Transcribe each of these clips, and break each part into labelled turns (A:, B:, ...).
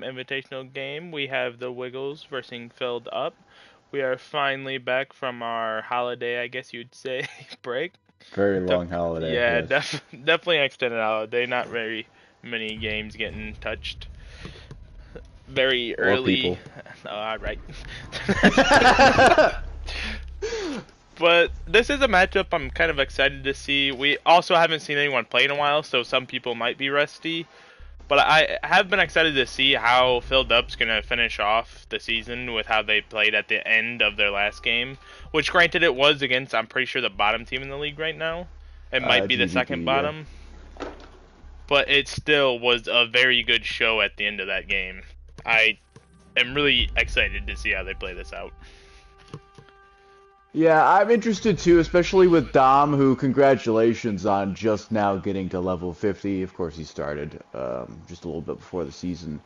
A: Invitational game. We have the Wiggles versus Filled Up. We are finally back from our holiday, I guess you'd say, break.
B: Very
A: Def-
B: long holiday,
A: yeah,
B: yes.
A: definitely an extended holiday. Not very many games getting touched very
B: Or
A: early.
B: people.
A: Oh, all right. But this is a matchup I'm kind of excited to see. We also haven't seen anyone play in a while, so some people might be rusty. But I have been excited to see how Phil Dub's going to finish off the season with how they played at the end of their last game. Which, granted, it was against, I'm pretty sure, the bottom team in the league right now. It might be the second
B: GVP, yeah.
A: bottom. But it still was a very good show at the end of that game. I am really excited to see how they play this out.
B: Yeah, I'm interested too, especially with Dom, who congratulations on just now getting to level 50. Of course, he started just a little bit before the season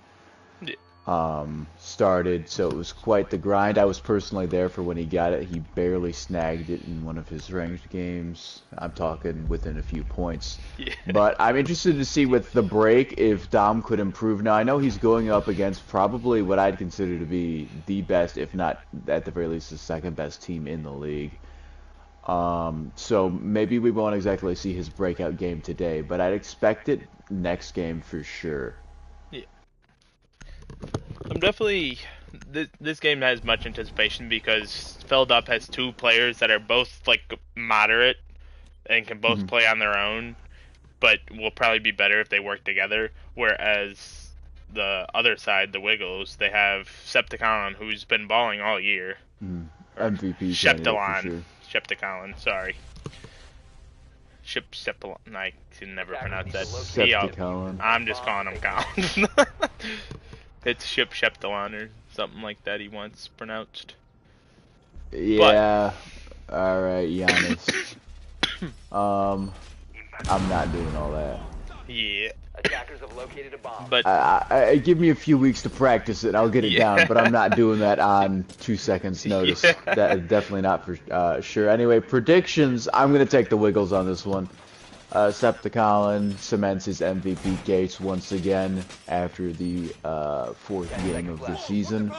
B: started, so it was quite the grind. I was personally there for when he got it. He barely snagged it in one of his ranked games. I'm talking within a few points.
A: Yeah.
B: But I'm interested to see with the break if Dom could improve. Now, I know he's going up against probably what I'd consider to be the best, if not at the very least the second best team in the league. So maybe we won't exactly see his breakout game today, but I'd expect it next game for sure.
A: Yeah. I'm definitely. This game has much anticipation because Filled Up has two players that are both like moderate and can both
B: Mhm.
A: play on their own, but will probably be better if they work together. Whereas the other side, the Wiggles, they have Septicon, who's been balling all year,
B: Mhm.
A: or
B: MVP candidate for
A: Sheptalon,
B: sure.
A: Shepticon, sorry, Sheptalon. I can never pronounce that.
B: Septicon.
A: I'm just calling him Colin. It's Sheptalon or something like that. He once pronounced, but
B: Yeah. All right, Giannis. Um, I'm not doing all that.
A: yeah,
C: Attackers have located a bomb.
A: but
B: Give me a few weeks to practice it. I'll get it down,
A: yeah,
B: but I'm not doing that on 2 seconds notice.
A: yeah.
B: That definitely not for sure. Anyway, predictions. I'm gonna take the Wiggles on this one. Septicon cements his MVP Gates once again after the fourth game of the season.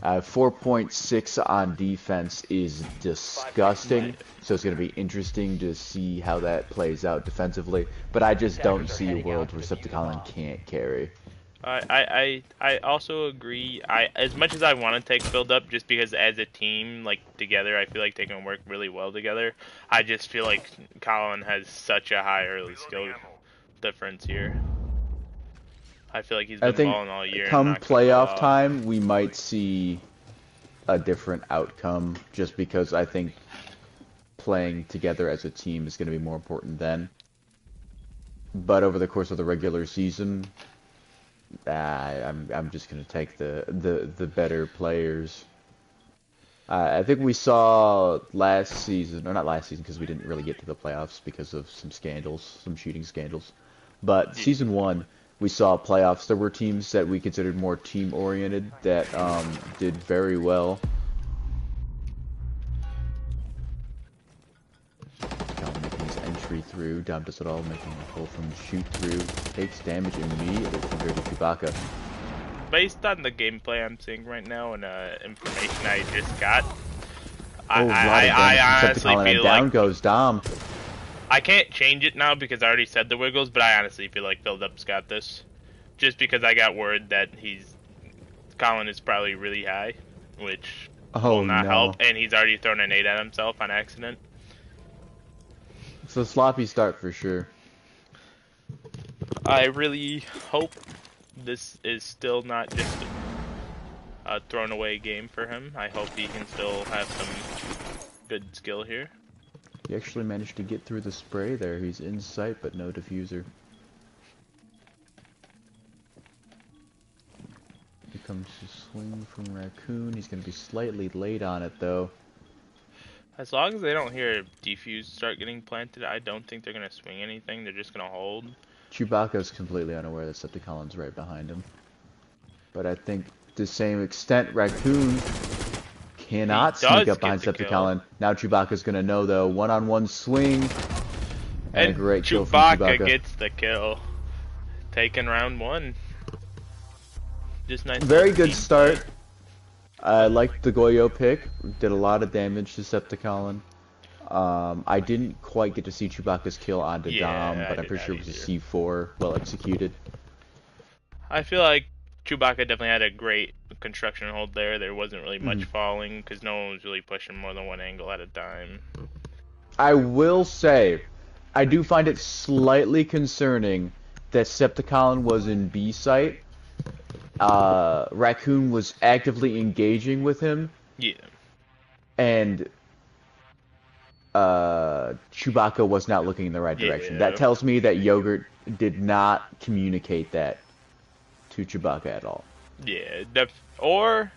B: 4.6 on defense is disgusting, so it's going to be interesting to see how that plays out defensively. But I just don't see a world where Septicon can't carry.
A: I also agree. As much as I want to take Build Up, just because as a team, like together, I feel like they can work really well together. I just feel like Colin has such a high early skill difference here. I feel like he's
B: I
A: been
B: think
A: balling all year and
B: come
A: not gonna fall
B: playoff
A: off.
B: time, we might see a different outcome, just because I think playing together as a team is going to be more important then. But over the course of the regular season, I'm just gonna take the better players. I think we saw last season, or not last season, because we didn't really get to the playoffs because of some scandals, some cheating scandals. But season one, we saw playoffs. There were teams that we considered more team-oriented that did very well. Cal making his entry through. Dom does it all, making a pull from shoot through. Takes damage immediately compared to Chewbacca.
A: Based on the gameplay I'm seeing right now and information I just got,
B: Oh, a lot of
A: I
B: damage from
A: honestly
B: Septicon, and
A: feel
B: down
A: like
B: goes Dom.
A: I can't change it now because I already said the Wiggles, but I honestly feel like Build Up's got this. Just because I got word that Colin is probably really high, which will
B: Oh
A: not
B: no.
A: help, and he's already thrown a nade at himself on accident.
B: It's a sloppy start for sure.
A: I really hope this is still not just a thrown away game for him. I hope he can still have some good skill here.
B: He actually managed to get through the spray there. He's in sight, but no diffuser. Here comes the swing from Raccoon. He's going to be slightly late on it, though.
A: As long as they don't hear defuse start getting planted, I don't think they're going to swing anything. They're just going to hold.
B: Chewbacca's completely unaware that Septicon's right behind him. But I think to the same extent, Raccoon cannot sneak up behind Septicon. Now Chewbacca's going to know, though. One-on-one swing. And a great kill from Chewbacca.
A: Chewbacca gets the kill. Taking round one. Just nice.
B: Very
A: little
B: good
A: team
B: start.
A: play.
B: I liked the Goyo pick. Did a lot of damage to Septicon. I didn't quite get to see Chewbacca's kill onto Dom,
A: Yeah, I
B: but I'm
A: did
B: pretty
A: not
B: sure it was a
A: either.
B: C4, well executed.
A: I feel like Chewbacca definitely had a great construction hold there. There wasn't really much
B: Mhm.
A: falling because no one was really pushing more than one angle at a time.
B: I will say, I do find it slightly concerning that Septicon was in B site. Raccoon was actively engaging with him,
A: Yeah,
B: and Chewbacca was not looking in the right direction. That
A: yeah,
B: tells me that Yogurt did not communicate that to Chewbacca at all.
A: yeah. Or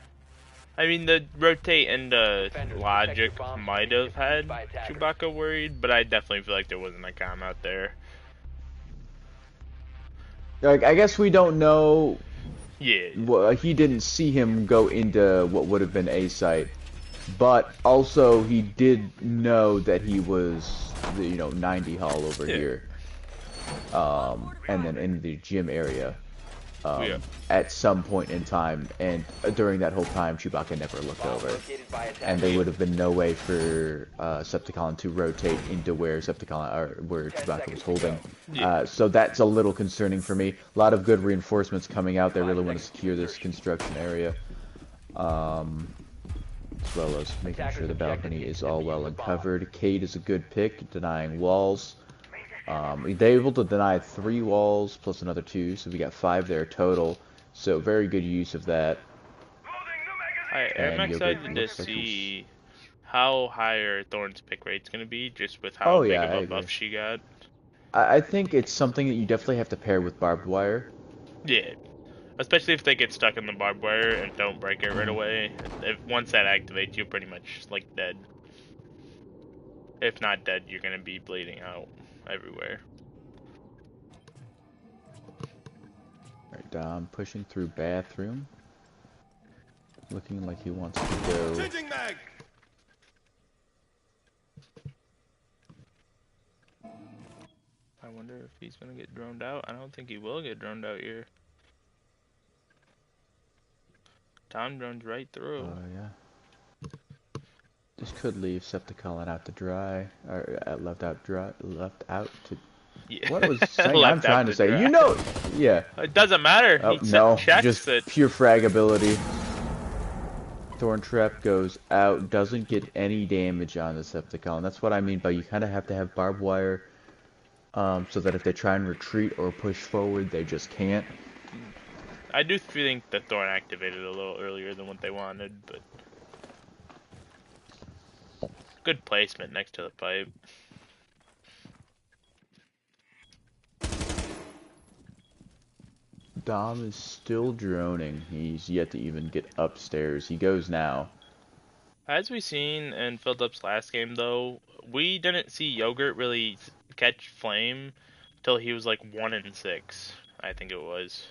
A: I mean, the rotate and
C: Defenders, protect your
A: logic
C: bombs from
A: might
C: being
A: have
C: defused
A: had
C: by attackers.
A: Chewbacca worried, but I definitely feel like there wasn't a comm out there.
B: Like, I guess we don't know.
A: Yeah,
B: Well, he didn't see him go into what would have been A site, but also he did know that he was, 90 Hall over
A: yeah,
B: here, and then in the gym area,
A: yeah.
B: at some point in time, and during that whole time, Chewbacca never looked
C: Bomb
B: over,
C: located by
B: and
C: attackers.
B: there would have been no way for Septicon to rotate into where where
C: 10
B: Chewbacca was
C: seconds to
B: holding.
C: go.
A: Yeah.
B: So that's a little concerning for me. A lot of good reinforcements coming out. They
C: 5
B: really want to
C: seconds to
B: secure this
C: insertion.
B: construction area. As well as making sure the balcony is all well and covered. Cade is a good pick, denying walls. They're able to deny 3 walls plus another 2, so we got 5 there total. So very good use of that.
A: I am
B: And Yogurt
A: excited to
B: looks like he's...
A: see how higher Thorn's pick rate's gonna be, just with how
B: Oh
A: big
B: yeah,
A: of
B: I
A: a
B: agree.
A: buff she got.
B: I think it's something that you definitely have to pair with barbed wire.
A: Yeah, especially if they get stuck in the barbed wire and don't break it right
B: Mhm.
A: away. If once that activates, you're pretty much like dead. If not dead, you're gonna be bleeding out everywhere.
B: Alright, Dom pushing through bathroom. Looking like he wants to go...
D: Changing mag.
A: I wonder if he's gonna get droned out. I don't think he will get droned out here. Tom drones right through.
B: Oh yeah. This could leave Septicon out to dry, or left out to...
A: Yeah.
B: What was saying? I'm
A: Left out
B: trying to say.
A: dry.
B: You know, yeah.
A: It doesn't matter.
B: Oh,
A: He
B: no,
A: checks
B: just
A: it.
B: pure frag ability. Thorn Trap goes out, doesn't get any damage on the Decepticon. That's what I mean by you kind of have to have barbed wire, so that if they try and retreat or push forward, they just can't.
A: I do think the Thorn activated a little earlier than what they wanted, but good placement next to the pipe.
B: Dom is still droning. He's yet to even get upstairs. He goes now.
A: As we seen in Filled Up's last game, though, we didn't see Yogurt really catch flame till he was like 1 in 6, I think it was.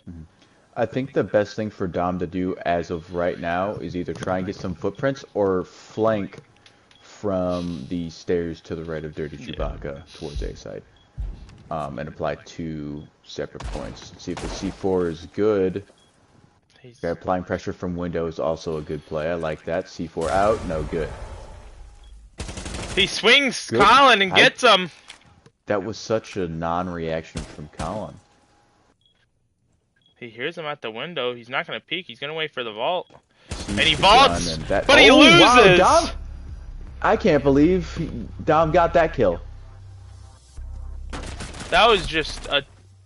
B: I think the best thing for Dom to do as of right now is either try and get some footprints or flank from the stairs to the right of Dirty Chewbacca towards A side. And apply 2 separate points. See if the C4 is good. Okay, applying pressure from window is also a good play. I like that. C4 out, no good.
A: He swings
B: Good.
A: Colin and gets him.
B: That was such a non-reaction from Colin.
A: He hears him at the window. He's not going to peek. He's going to wait for the vault.
B: Sees
A: And he
B: the
A: vaults,
B: gun and that...
A: but he
B: Oh,
A: loses.
B: wow, Dom! I can't believe Dom got that kill.
A: That was just a...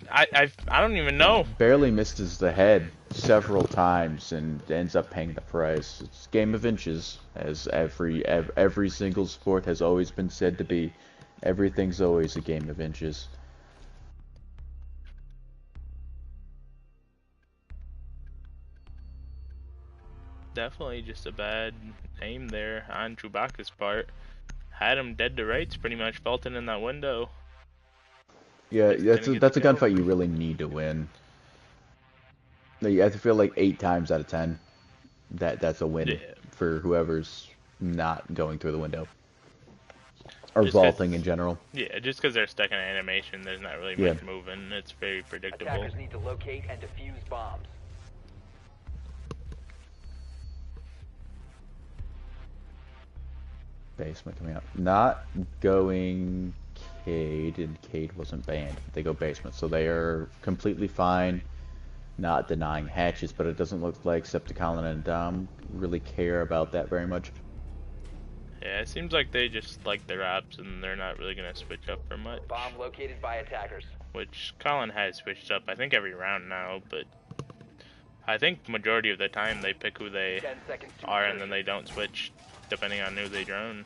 A: I don't even know.
B: Barely misses the head several times and ends up paying the price. It's a game of inches, as every single sport has always been said to be. Everything's always a game of inches.
A: Definitely just a bad aim there on Chewbacca's part. Had him dead to rights, pretty much vaulting in that window.
B: Yeah,
A: Just
B: that's a
A: kill.
B: gunfight you really need to win. You have to feel like 8 times out of 10 that's a win for whoever's not going through the window. Or
A: Just
B: vaulting in general.
A: Yeah, just because they're stuck in animation, there's not really much moving. It's very predictable.
C: Attackers need to locate and defuse bombs.
B: Basement coming up. Not going Cade, and Cade wasn't banned. They go basement, so they are completely fine. Not denying hatches, but it doesn't look like Septicon and Dom really care about that very much.
A: Yeah, it seems like they just like their apps and they're not really gonna switch up for much.
C: Bomb located by attackers.
A: Which Colin has switched up, I think, every round now, but I think majority of the time they pick who they
C: 10 seconds to
A: are and then
C: insertion.
A: they don't switch depending on who they drone.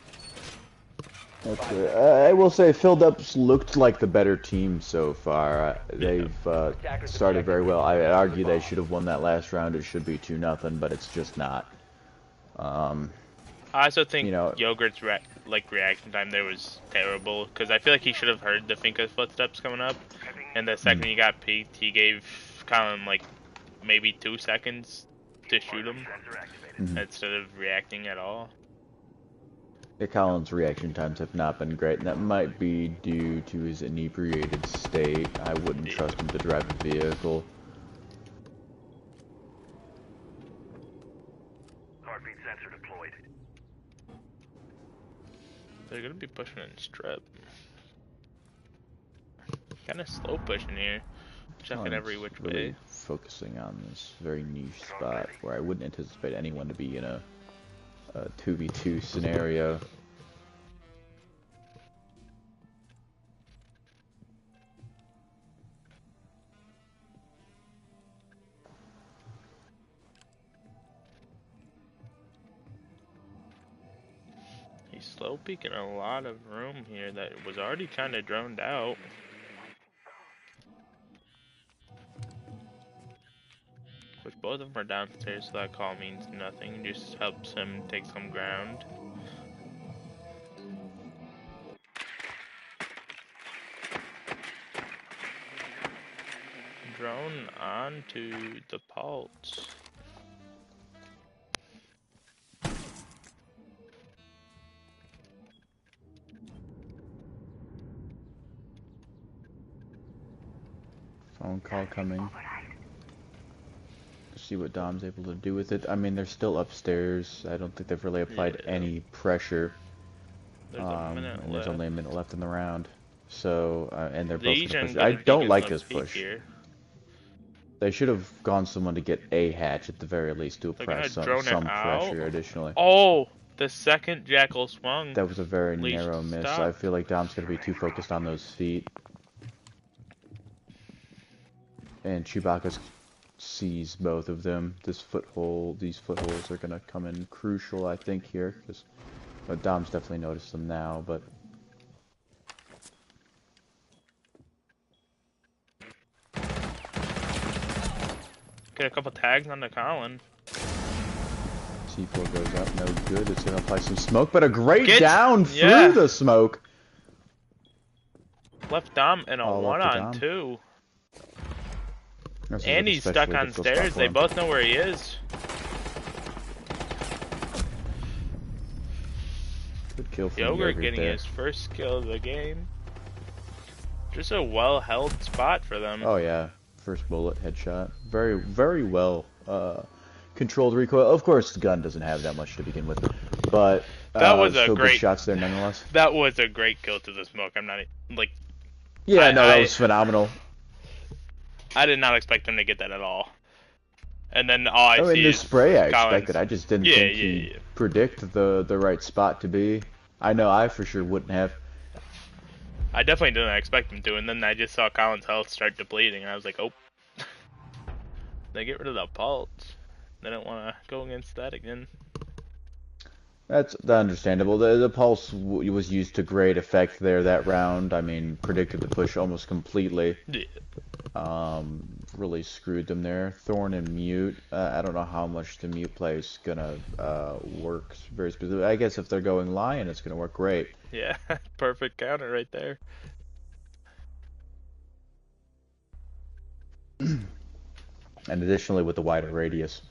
B: I will say Filled Up's looked like the better team so far. They've started very well. I argue they should have won that last round. It should be 2-0, but it's just not.
A: I also think
B: You know,
A: Yogurt's reaction time there was terrible because I feel like he should have heard the Finka's footsteps coming up, and the second he got peeked, he gave Colin like maybe 2 seconds to shoot him instead of reacting at all.
B: Colin's reaction times have not been great, and that might be due to his inebriated state. I wouldn't trust him to drive a vehicle.
C: Heartbeat sensor deployed.
A: They're gonna be pushing in strip. Kind of slow pushing here, checking every which
B: really
A: way.
B: Focusing on this very niche spot where I wouldn't anticipate anyone to be in a 2v2 scenario.
A: He's slow peeking a lot of room here that was already kind of droned out. Which both of them are downstairs, so that call means nothing. Just helps him take some ground. Drone onto the pulse.
B: Phone call coming. See what Dom's able to do with it. I mean, they're still upstairs. I don't think they've really applied any pressure.
A: There's a minute
B: and
A: left.
B: there's only a minute left in the round. So, and they're both
A: Legion
B: gonna push.
A: gonna
B: I
A: peek
B: don't
A: in
B: like
A: the
B: this
A: peak
B: push.
A: here.
B: They should have gone someone to get a hatch at the very least to
A: They're gonna
B: apply
A: drone
B: some
A: it out.
B: pressure additionally.
A: Oh, the second Jackal swung.
B: That was a very
A: Legion,
B: narrow miss.
A: stop.
B: I feel like Dom's gonna be too focused on those feet. And Chewbacca sees both of them. These footholds are gonna come in crucial, I think, here, because Dom's definitely noticed them now. But
A: Get a couple tags on the Colin.
B: C4 goes up, no good. It's gonna apply some smoke, but a great
A: Get-
B: down
A: yeah.
B: through the smoke.
A: Left Dom in a
B: All up to Dom.
A: 1-on-2.
B: This is
A: And
B: an
A: he's stuck
B: especially
A: on
B: difficult spot
A: stairs.
B: for
A: They
B: him.
A: both know where he is.
B: Good kill from
A: Yogurt
B: Yogurt
A: getting
B: there.
A: his first kill of the game. Just a well-held spot for them.
B: Oh yeah, first bullet headshot. Very, very well controlled recoil. Of course, the gun doesn't have that much to begin with, but
A: That was a
B: still
A: great-
B: good shots there nonetheless.
A: That was a great kill to the smoke. I'm not like
B: Yeah,
A: I-
B: no, that
A: I-
B: was phenomenal.
A: I did not expect him to get that at all. And then all I
B: Oh, in
A: see
B: the
A: is
B: spray, I
A: Collins.
B: expected. I just didn't
A: Yeah,
B: think
A: yeah,
B: he'd
A: yeah.
B: predict the right spot to be. I know I for sure wouldn't have.
A: I definitely didn't expect him to, and then I just saw Collins' health start depleting, and I was like, oh. They get rid of the pulse. They don't want to go against that again.
B: That's understandable. The pulse was used to great effect there that round. I mean, predicted the push almost completely.
A: Yeah.
B: Really screwed them there. Thorn and Mute. I don't know how much the Mute play is gonna work very specifically. I guess if they're going Lion, it's gonna work great.
A: Yeah, perfect counter right there.
B: And additionally, with the wider radius,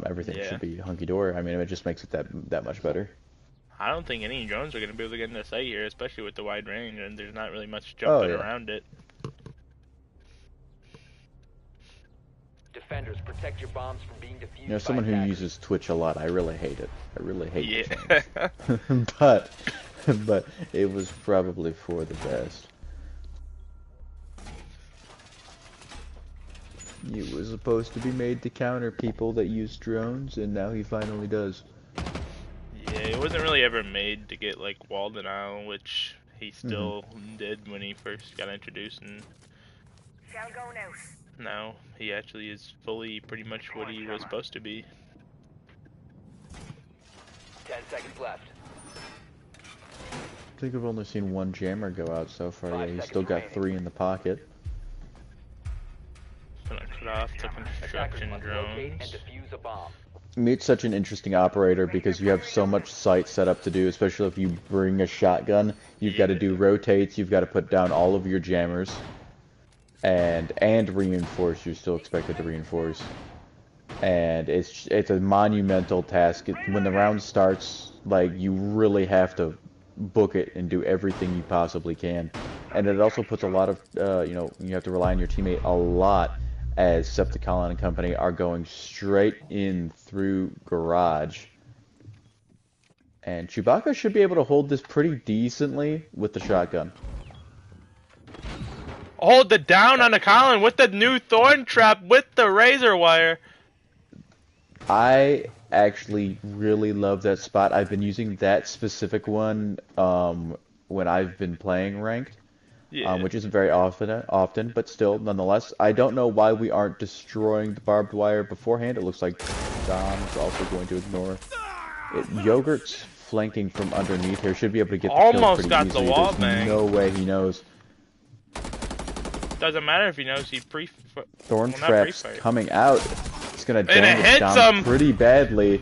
B: everything
A: Yeah.
B: should be hunky-dory. I mean, it just makes it that much better.
A: I don't think any drones are going to be able to get into sight here, especially with the wide range, and there's not really much
B: Oh,
A: jumping
B: yeah.
A: around it.
C: Defenders, protect your bombs from being defused.
B: You know,
C: by
B: someone who
C: attackers.
B: uses Twitch a lot, I really hate it. I really hate the
A: Yeah.
B: change. but it was probably for the best. He was supposed to be made to counter people that use drones, and now he finally does.
A: Yeah, it wasn't really ever made to get like wall denial, which he
B: Mm-hmm.
A: still did when he first got introduced, and
D: Shall go now.
A: now he actually is fully pretty much what he was supposed to be.
C: 10 seconds left.
B: I think I've only seen one jammer go out so far.
C: 5
B: Yeah, he's
C: seconds
B: still got
C: remaining.
B: 3 in the pocket.
A: Gonna cut off the
C: Attackers
A: construction
C: must locate and
A: drones.
C: defuse a bomb.
B: I mean, it's such an interesting operator because you have so much site set up to do, especially if you bring a shotgun. You've got to do rotates, you've got to put down all of your jammers, and reinforce. You're still expected to reinforce. And it's a monumental task. When the round starts, like, you really have to book it and do everything you possibly can. And it also puts a lot of, you know, you have to rely on your teammate a lot, as Septicon and company are going straight in through garage. And Chewbacca should be able to hold this pretty decently with the shotgun.
A: Hold the down on the Colin with the new thorn trap with the razor wire.
B: I actually really love that spot. I've been using that specific one when I've been playing ranked.
A: Yeah.
B: Which isn't very often, but still, nonetheless, I don't know why we aren't destroying the barbed wire beforehand. It looks like Dom's also going to ignore it. Yogurt's flanking from underneath here. Should be able to get the kill
A: Almost
B: pretty
A: got
B: easily.
A: the wall
B: There's
A: bang.
B: no way he knows.
A: Doesn't matter if he knows he
B: Thorn
A: well, not
B: traps
A: pre-fight.
B: coming out. It's gonna
A: it
B: damage
A: hits
B: Dom
A: him!
B: pretty badly.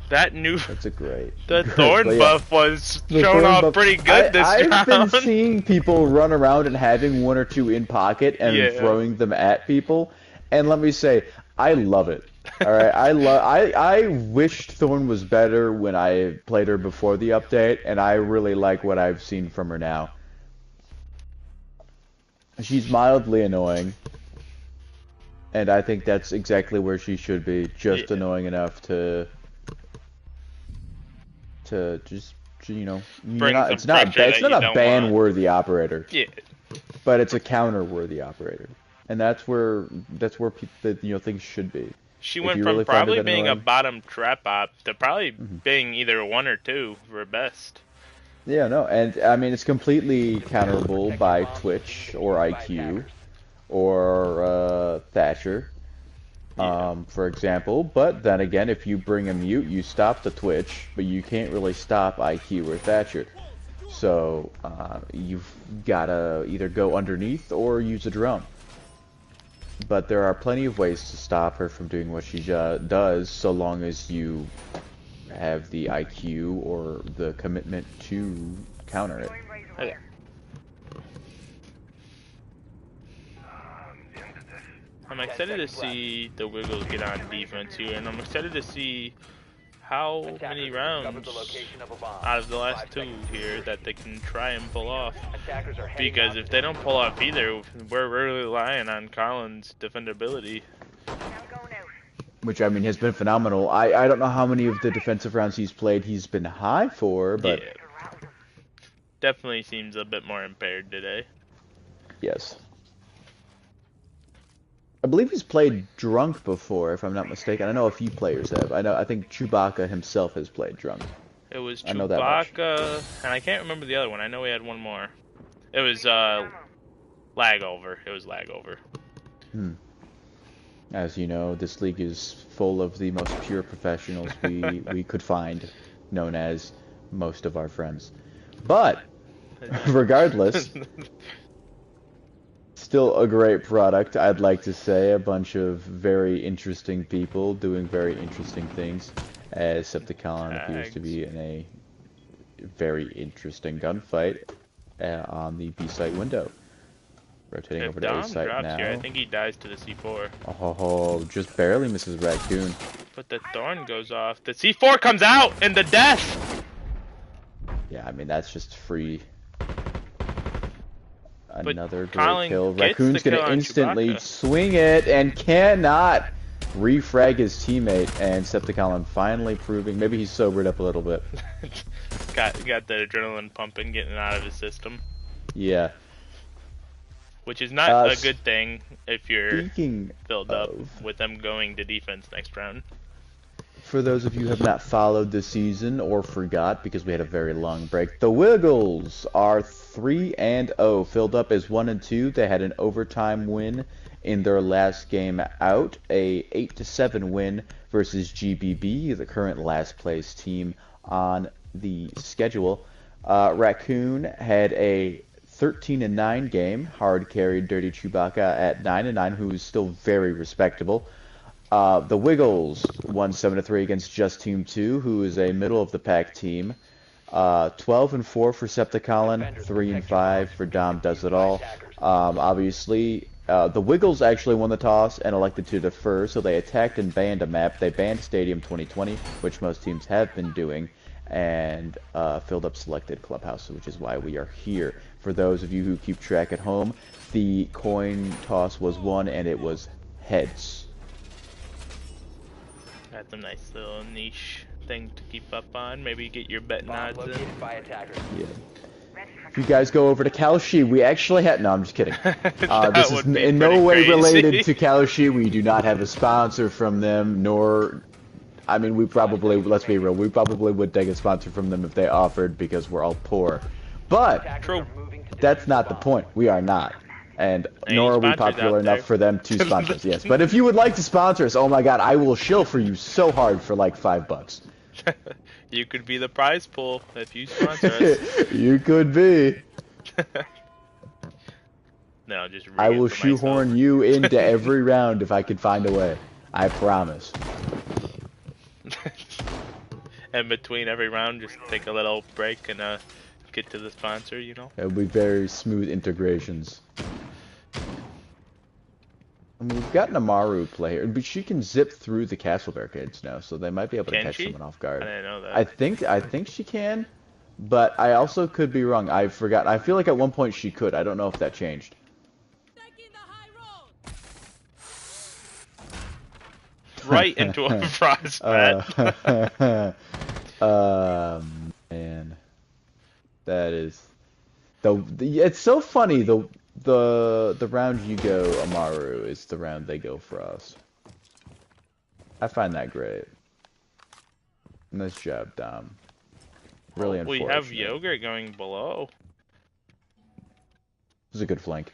A: That new
B: That's a great.
A: the
B: great-
A: thorn
B: but yeah.
A: buff was
B: The
A: showing
B: thorn
A: off
B: buff-
A: pretty good this
B: I've
A: round.
B: been seeing people run around and having 1 or 2 in pocket and
A: Yeah.
B: throwing them at people, and let me say, I love it. All right, I wished Thorn was better when I played her before the update, and I really like what I've seen from her now. She's mildly annoying, and I think that's exactly where she should be, just
A: Yeah.
B: annoying enough to just, you know,
A: Bring some
B: it's not
A: pressure
B: it's
A: that
B: not
A: you
B: a
A: don't
B: ban-worthy operator,
A: Yeah.
B: but it's a counter-worthy operator, and that's where people, you know, things should be.
A: She
B: If
A: went
B: you
A: from
B: really find
A: probably
B: it
A: being a
B: annoying-
A: bottom trap op to probably being either 1 or 2 for best.
B: Yeah, no, and I mean it's completely counterable by Twitch or IQ or Thatcher, for example. But then again, if you bring a mute, you stop the Twitch, but you can't really stop IQ or Thatcher. So you've gotta either go underneath or use a drum. But there are plenty of ways to stop her from doing what she does, so long as you have the IQ or the commitment to counter it.
A: Okay. I'm excited to see the Wiggles get on defense here, and I'm excited to see how many
C: Attackers
A: rounds
C: discovered the location of a bomb.
A: out of the last
C: 5
A: 2
C: seconds.
A: here that they can try and pull off.
C: Attackers are heading
A: Because
C: out
A: if
C: to
A: they
C: the
A: don't pull off either, we're really relying on Colin's defendability.
D: Shall go now.
B: Which, I mean, has been phenomenal. I don't know how many of the defensive rounds he's played he's been high for, but
A: Yeah. Definitely seems a bit more impaired today.
B: yes. I believe he's played drunk before, if I'm not mistaken. I know a few players have. I think Chewbacca himself has played drunk.
A: It was
B: I know that much.
A: Chewbacca, and I can't remember the other one. I know we had one more. It was lag over. It was lag over.
B: As you know, this league is full of the most pure professionals we could find, known as most of our friends. But, regardless, still a great product, I'd like to say. A bunch of very interesting people doing very interesting things, as Septicon appears to be in a very interesting gunfight on the B-site window. Rotating
A: If
B: over to
A: Dom
B: A-site
A: drops
B: now.
A: here, I think he dies to the C4.
B: Oh, just barely misses Raccoon.
A: But the thorn goes off. The C4 comes out, and the death!
B: Yeah, I mean, that's just free. Another great
A: Colin
B: kill.
A: gets the
B: Raccoon's
A: kill
B: gonna
A: on
B: instantly
A: Chewbacca.
B: swing it and cannot refrag his teammate. And Septicon finally proving maybe he's sobered up a little bit.
A: got the adrenaline pumping, getting it out of his system,
B: Yeah.
A: which is not a
B: S-
A: good thing if you're
B: Speaking
A: filled up
B: of,
A: with them going to defense next round.
B: for those of you who have not followed the season or forgot because we had a very long break, the Wiggles are 3-0. Filled up as 1-2. They had an overtime win in their last game out, a 8-7 win versus GBB, the current last place team on the schedule. Raccoon had a 13-9 game, hard carried Dirty Chewbacca at 9-9, who is still very respectable. The Wiggles won 7-3 against Just Team 2, who is a middle of the pack team. 12-4 for Septicolin, 3-5 for Dom Does It All. Obviously, the Wiggles actually won the toss and elected to defer, so they attacked and banned a map. They banned Stadium 2020, which most teams have been doing, and filled up selected Clubhouse, which is why we are here. For those of you who keep track at home, the coin toss was won, and it was heads.
A: That's a nice little niche thing to keep up on. Maybe get your betting
C: Bomb
A: odds in.
C: located by attackers.
B: Yeah. If you guys go over to Kalshi, we actually had... No, I'm just kidding. This is
A: would be
B: in no
A: pretty
B: way
A: crazy.
B: related to Kalshi. We do not have a sponsor from them, nor... I mean, we probably, let's be real, we probably would take a sponsor from them if they offered because we're all poor. But
C: Attackers
A: True.
C: are moving to
B: that's
C: defuse
B: not the
C: bomb.
B: point. We are not. And
A: Any
B: nor are we
A: sponsors
B: popular
A: out there?
B: enough for them to sponsor us, yes. But if you would like to sponsor us, oh my god, I will shill for you so hard for like $5.
A: You could be the prize pool if you sponsor us.
B: You could be.
A: No, just
B: I
A: rig it
B: will
A: for
B: shoehorn
A: myself.
B: you into every round if I could find a way. I promise.
A: And between every round, just take a little break and get to the sponsor, you know?
B: It'll be very smooth integrations. I mean, we've got an Amaru play here, but she can zip through the castle barricades now, so they might be able to
A: Can
B: catch
A: she?
B: someone off guard.
A: I didn't know that.
B: I think she can, but I also could be wrong. I forgot. I feel like at one point she could. I don't know if that changed.
A: Right into a frost mat.
B: Man, that is it's so funny. The round you go Amaru is the round they go Frost. I find that great. Nice job, Dom. Really
A: We
B: unfortunate.
A: have Yogurt going below.
B: This is a good flank.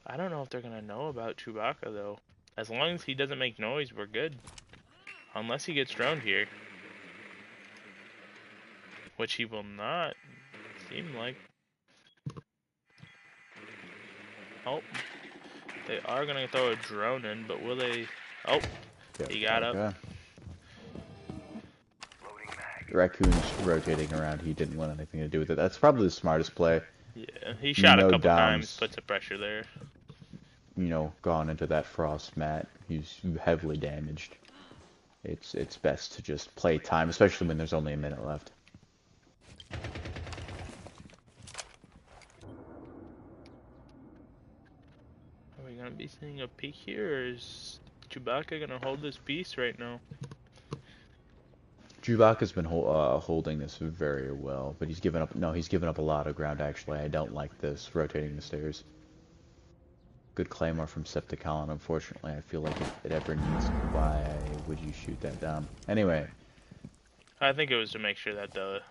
A: I don't know if they're gonna know about Chewbacca though. As long as he doesn't make noise, we're good. Unless he gets droned here. Which he will not seem like. Oh. They are gonna throw a drone in, but will they? Oh,
B: Yep,
A: he got up.
B: Raccoon's rotating around. He didn't want anything to do with it. That's probably the smartest play.
A: Yeah, he shot a
B: know
A: couple
B: Dom's-
A: times, put some pressure there.
B: You know, gone into that frost mat. He's heavily damaged. It's best to just play time, especially when there's only a minute left.
A: Are we gonna be seeing a peek here, or is Chewbacca gonna hold his peace right now?
B: Chewbacca's been holding this very well, but he's given up. No, he's given up a lot of ground. Actually, I don't like this rotating the stairs. Good claymore from Septicolin. Unfortunately, I feel like if it ever needs, why would you shoot that down? Anyway,
A: I think it was to make sure that the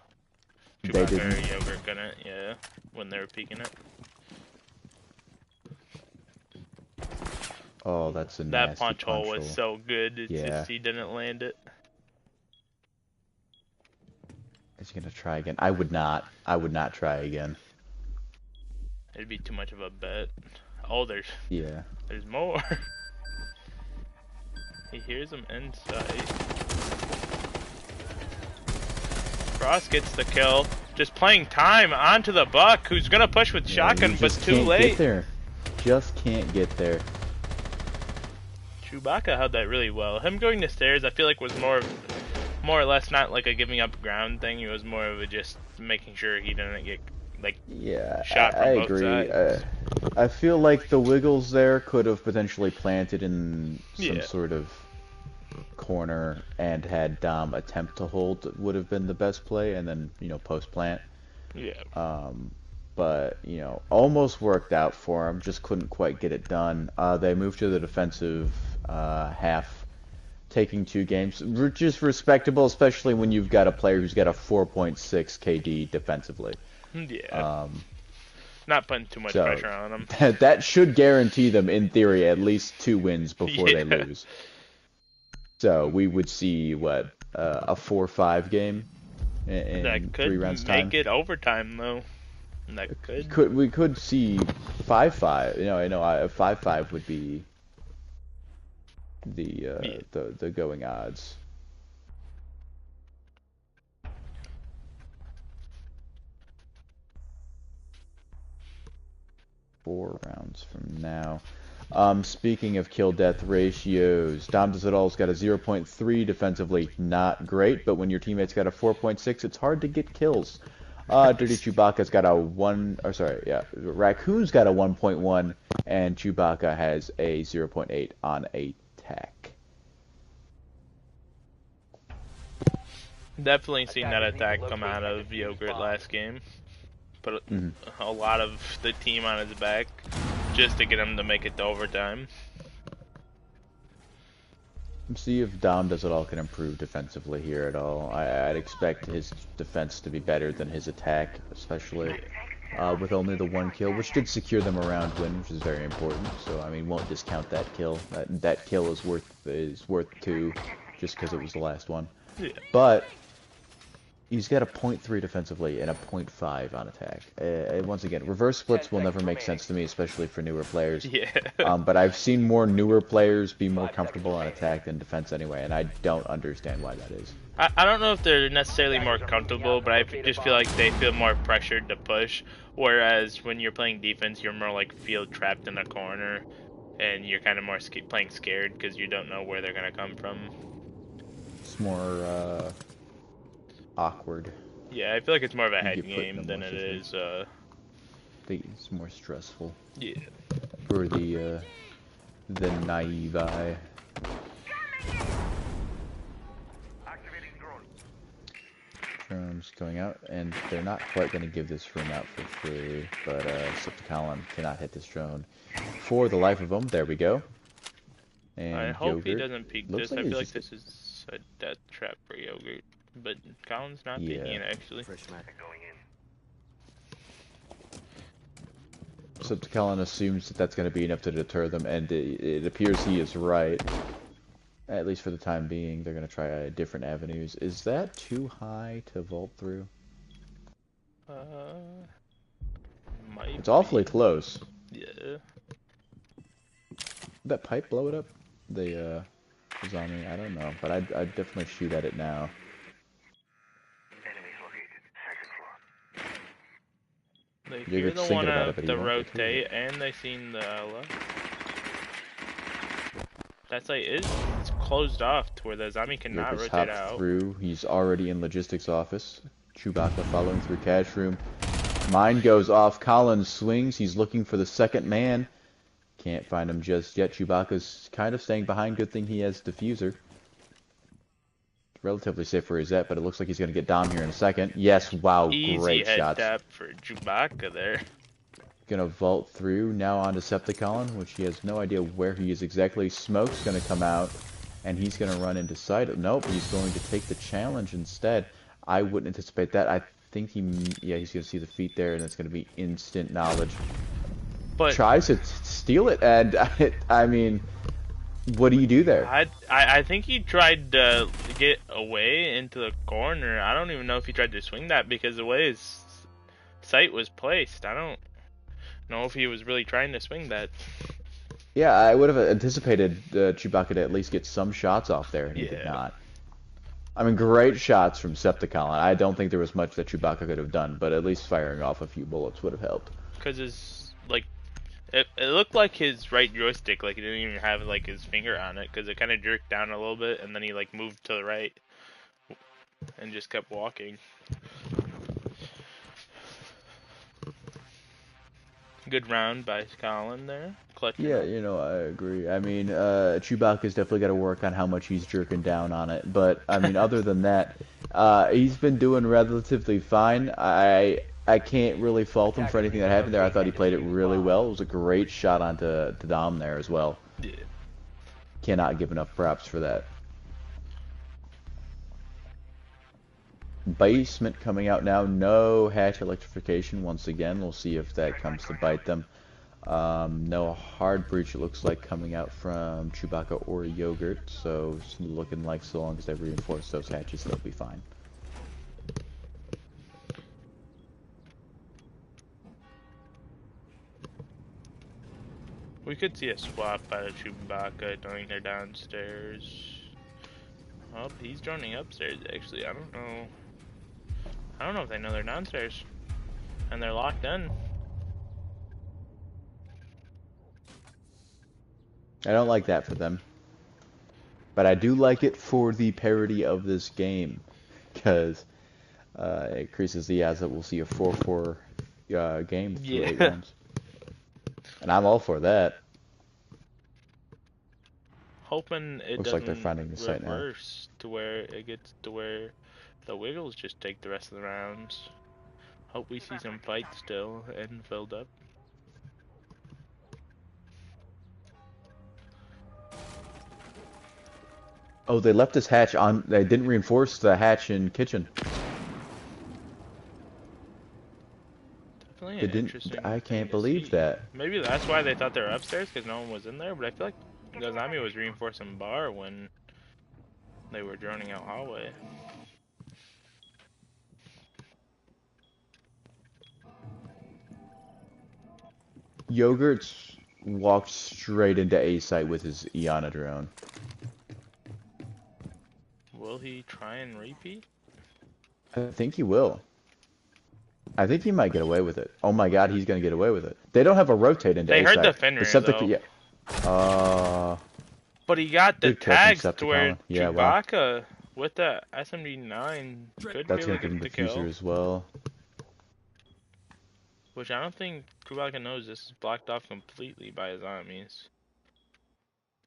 B: They
A: Chewbacca
B: didn't.
A: or Yogurt gonna, yeah, when they were peeking it.
B: oh, that's a
A: That
B: nasty
A: punch hole was
B: hole.
A: so good, it's
B: Yeah.
A: just he didn't land it.
B: Is he gonna try again? I would not. I would not try again.
A: It'd be too much of a bet. Oh,
B: Yeah.
A: there's more. He hears him inside. Frost gets the kill. Just playing time onto the Buck, who's gonna push with
B: Yeah,
A: shotgun,
B: you
A: but
B: just
A: too
B: can't
A: late.
B: Get there. Just can't get there.
A: Chewbacca held that really well. Him going to stairs, I feel like was more or less not like a giving up ground thing. It was more of a just making sure he didn't get like
B: Yeah,
A: shot
B: I
A: from both
B: agree.
A: sides.
B: I feel like the Wiggles there could have potentially planted in some
A: Yeah,
B: sort of corner and had Dom attempt to hold would have been the best play, and then, post plant.
A: yeah,
B: But, almost worked out for him, just couldn't quite get it done. They moved to the defensive half, taking 2 games, which is respectable, especially when you've got a player who's got a 4.6 KD defensively.
A: yeah.
B: Um,
A: Not putting too much
B: so
A: pressure on them.
B: that should guarantee them, in theory, at least 2 wins before they
A: Yeah,
B: lose. So we would see, what, a 4-5 game
A: that
B: in three
A: could
B: rounds
A: make
B: time.
A: it overtime though. That could.
B: We could see 5-5. I know 5-5 would be
A: Yeah.
B: the going odds. Four rounds from now. Speaking of kill death ratios, Dom Does-It-All's got a 0.3 defensively, not great, but when your teammate's got a 4.6, it's hard to get kills. Dirty Chewbacca's got a 1, or sorry, yeah, Raccoon's got a 1.1, and Chewbacca has a 0.8 on attack.
A: Definitely seen that attack come out of Yogurt last game. Put a lot of the team on his back just to get him to make it to overtime.
B: See if Dom Does-It-All can improve defensively here at all. I'd expect his defense to be better than his attack, especially with only the 1 kill, which did secure them a round win, which is very important. So I mean, won't discount that kill. That kill is worth 2, just because it was the last one.
A: Yeah.
B: But he's got a 0.3 defensively and a 0.5 on attack. Once again, reverse splits will never make sense to me, especially for newer players.
A: Yeah.
B: But I've seen more newer players be more comfortable on attack than defense anyway, and I don't understand why that is.
A: I don't know if they're necessarily more comfortable, but I just feel like they feel more pressured to push. Whereas when you're playing defense, you're more like feel trapped in a corner, and you're kind of more playing scared because you don't know where they're gonna come from.
B: It's more awkward.
A: Yeah, I feel like it's more of a
B: You
A: head
B: get put in
A: game
B: a
A: than
B: more
A: it is.
B: I think it's more stressful
A: Yeah.
B: for the naive eye. Drones going out, and they're not quite going to give this room out for free, but Septicon cannot hit this drone for the life of him. There we go. And
A: I hope he
B: Yogurt
A: doesn't peek
B: looks
A: this.
B: like
A: I
B: he's
A: feel like
B: just-
A: this is a death trap for Yogurt, but Colin's not
B: Yeah.
A: peeking it actually.
B: Septicon assumes that that's going to be enough to deter them, and it appears he is right. At least for the time being, they're going to try different avenues. Is that too high to vault through?
A: Might
B: It's awfully
A: be.
B: close.
A: Yeah.
B: Did that pipe blow it up? The zombie? I don't know, but I'd definitely shoot at it now.
A: They
B: You're
A: hear
B: just
A: the
B: thinking
A: one
B: about it,
A: out
B: but you
A: the
B: won't get to
A: rotate,
B: it.
A: and they seen the Ella. That's like it's closed off to where the zombie cannot
B: Yogurt's
A: rotate
B: hopped
A: out.
B: through. He's already in logistics office. Chewbacca following through cash room. Mine goes off. Collins swings. He's looking for the second man. Can't find him just yet. Chewbacca's kind of staying behind. Good thing he has diffuser. Relatively safe where he's at, but it looks like he's going to get Dom here in a second. Yes, wow,
A: Easy
B: great
A: head
B: shots.
A: tap for Chewbacca there.
B: Gonna vault through now on Decepticon, which he has no idea where he is exactly. Smoke's gonna come out, and he's gonna run into sight. Nope, he's going to take the challenge instead. I wouldn't anticipate that. I think he's gonna see the feet there, and it's gonna be instant knowledge.
A: But
B: Tries to steal it, and I mean, what do you do there?
A: I think he tried to get away into the corner. I don't even know if he tried to swing that because the way his sight was placed. I don't know if he was really trying to swing that.
B: Yeah, I would have anticipated Chewbacca to at least get some shots off there, and he did
A: Yeah.
B: not. I mean, great shots from Septicon. I don't think there was much that Chewbacca could have done, but at least firing off a few bullets would have helped.
A: Because his, like, it looked like his right joystick, like, he didn't even have, like, his finger on it, because it kind of jerked down a little bit, and then he, like, moved to the right, and just kept walking. Good round by Colin there. Clutching
B: Yeah,
A: up.
B: you know, I agree. I mean, Chewbacca's definitely got to work on how much he's jerking down on it. But I mean, other than that, he's been doing relatively fine. I can't really fault him for anything that happened there. I thought he played it really well. It was a great shot onto to Dom there as well.
A: Yeah.
B: Cannot give enough props for that. Basement coming out now. No hatch electrification once again. We'll see if that comes to bite them. No hard breach, it looks like, coming out from Chewbacca or Yogurt, so it's looking like so long as they reinforce those hatches, they'll be fine.
A: We could see a swap out of Chewbacca during their downstairs. Oh, he's joining upstairs, actually. I don't know. I don't know if they know they're downstairs. And they're locked in.
B: I don't like that for them. But I do like it for the parody of this game. Because it increases the odds that we'll see a 4-4 game through 8
A: Yeah.
B: rounds. And I'm all for that.
A: Hoping it
B: Looks
A: doesn't
B: like they're finding the site now.
A: reverse to where it gets to where the Wiggles just take the rest of the rounds. Hope we see some fights still and filled up.
B: Oh, they left this hatch on. They didn't reinforce the hatch in kitchen.
A: Definitely
B: They
A: an
B: didn't.
A: interesting
B: I
A: thing
B: can't
A: to
B: believe
A: see.
B: that.
A: Maybe that's why they thought they were upstairs, because no one was in there, but I feel like Gazami was reinforcing bar when they were droning out hallway.
B: Yogurt's walked straight into A site with his Iana drone.
A: Will he try and repeat?
B: I think he will. I think he might get away with it. Oh my god, he's gonna get away with it. They don't have a rotate into
A: They
B: A
A: heard
B: site.
A: the Fenrir, though.
B: Yeah.
A: But he got the
B: Good catch,
A: tags to
B: Decepticon.
A: where
B: Yeah, wow.
A: Chewbacca with the SMG9 could
B: That's
A: be
B: gonna
A: able to
B: give him
A: get
B: the
A: the kill.
B: diffuser as well.
A: Which I don't think Chewbacca knows this is blocked off completely by his enemies.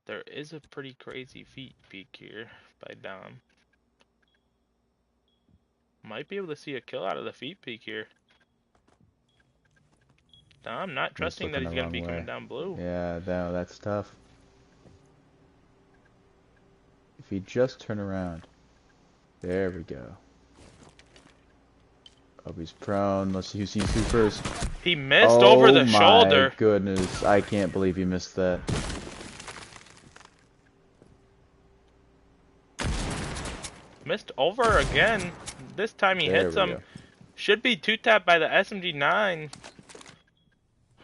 A: There is a pretty crazy feet peek here by Dom. Might be able to see a kill out of the feet peek here. Dom not trusting that he's going to be coming down blue.
B: Yeah, no, that's tough. If he just turn around. There we go. Oh, he's prone. Let's see who sees who first.
A: He missed over the shoulder.
B: Oh my goodness. I can't believe he missed that.
A: Missed over again. This time he hits him. Should be 2-tap by the SMG9.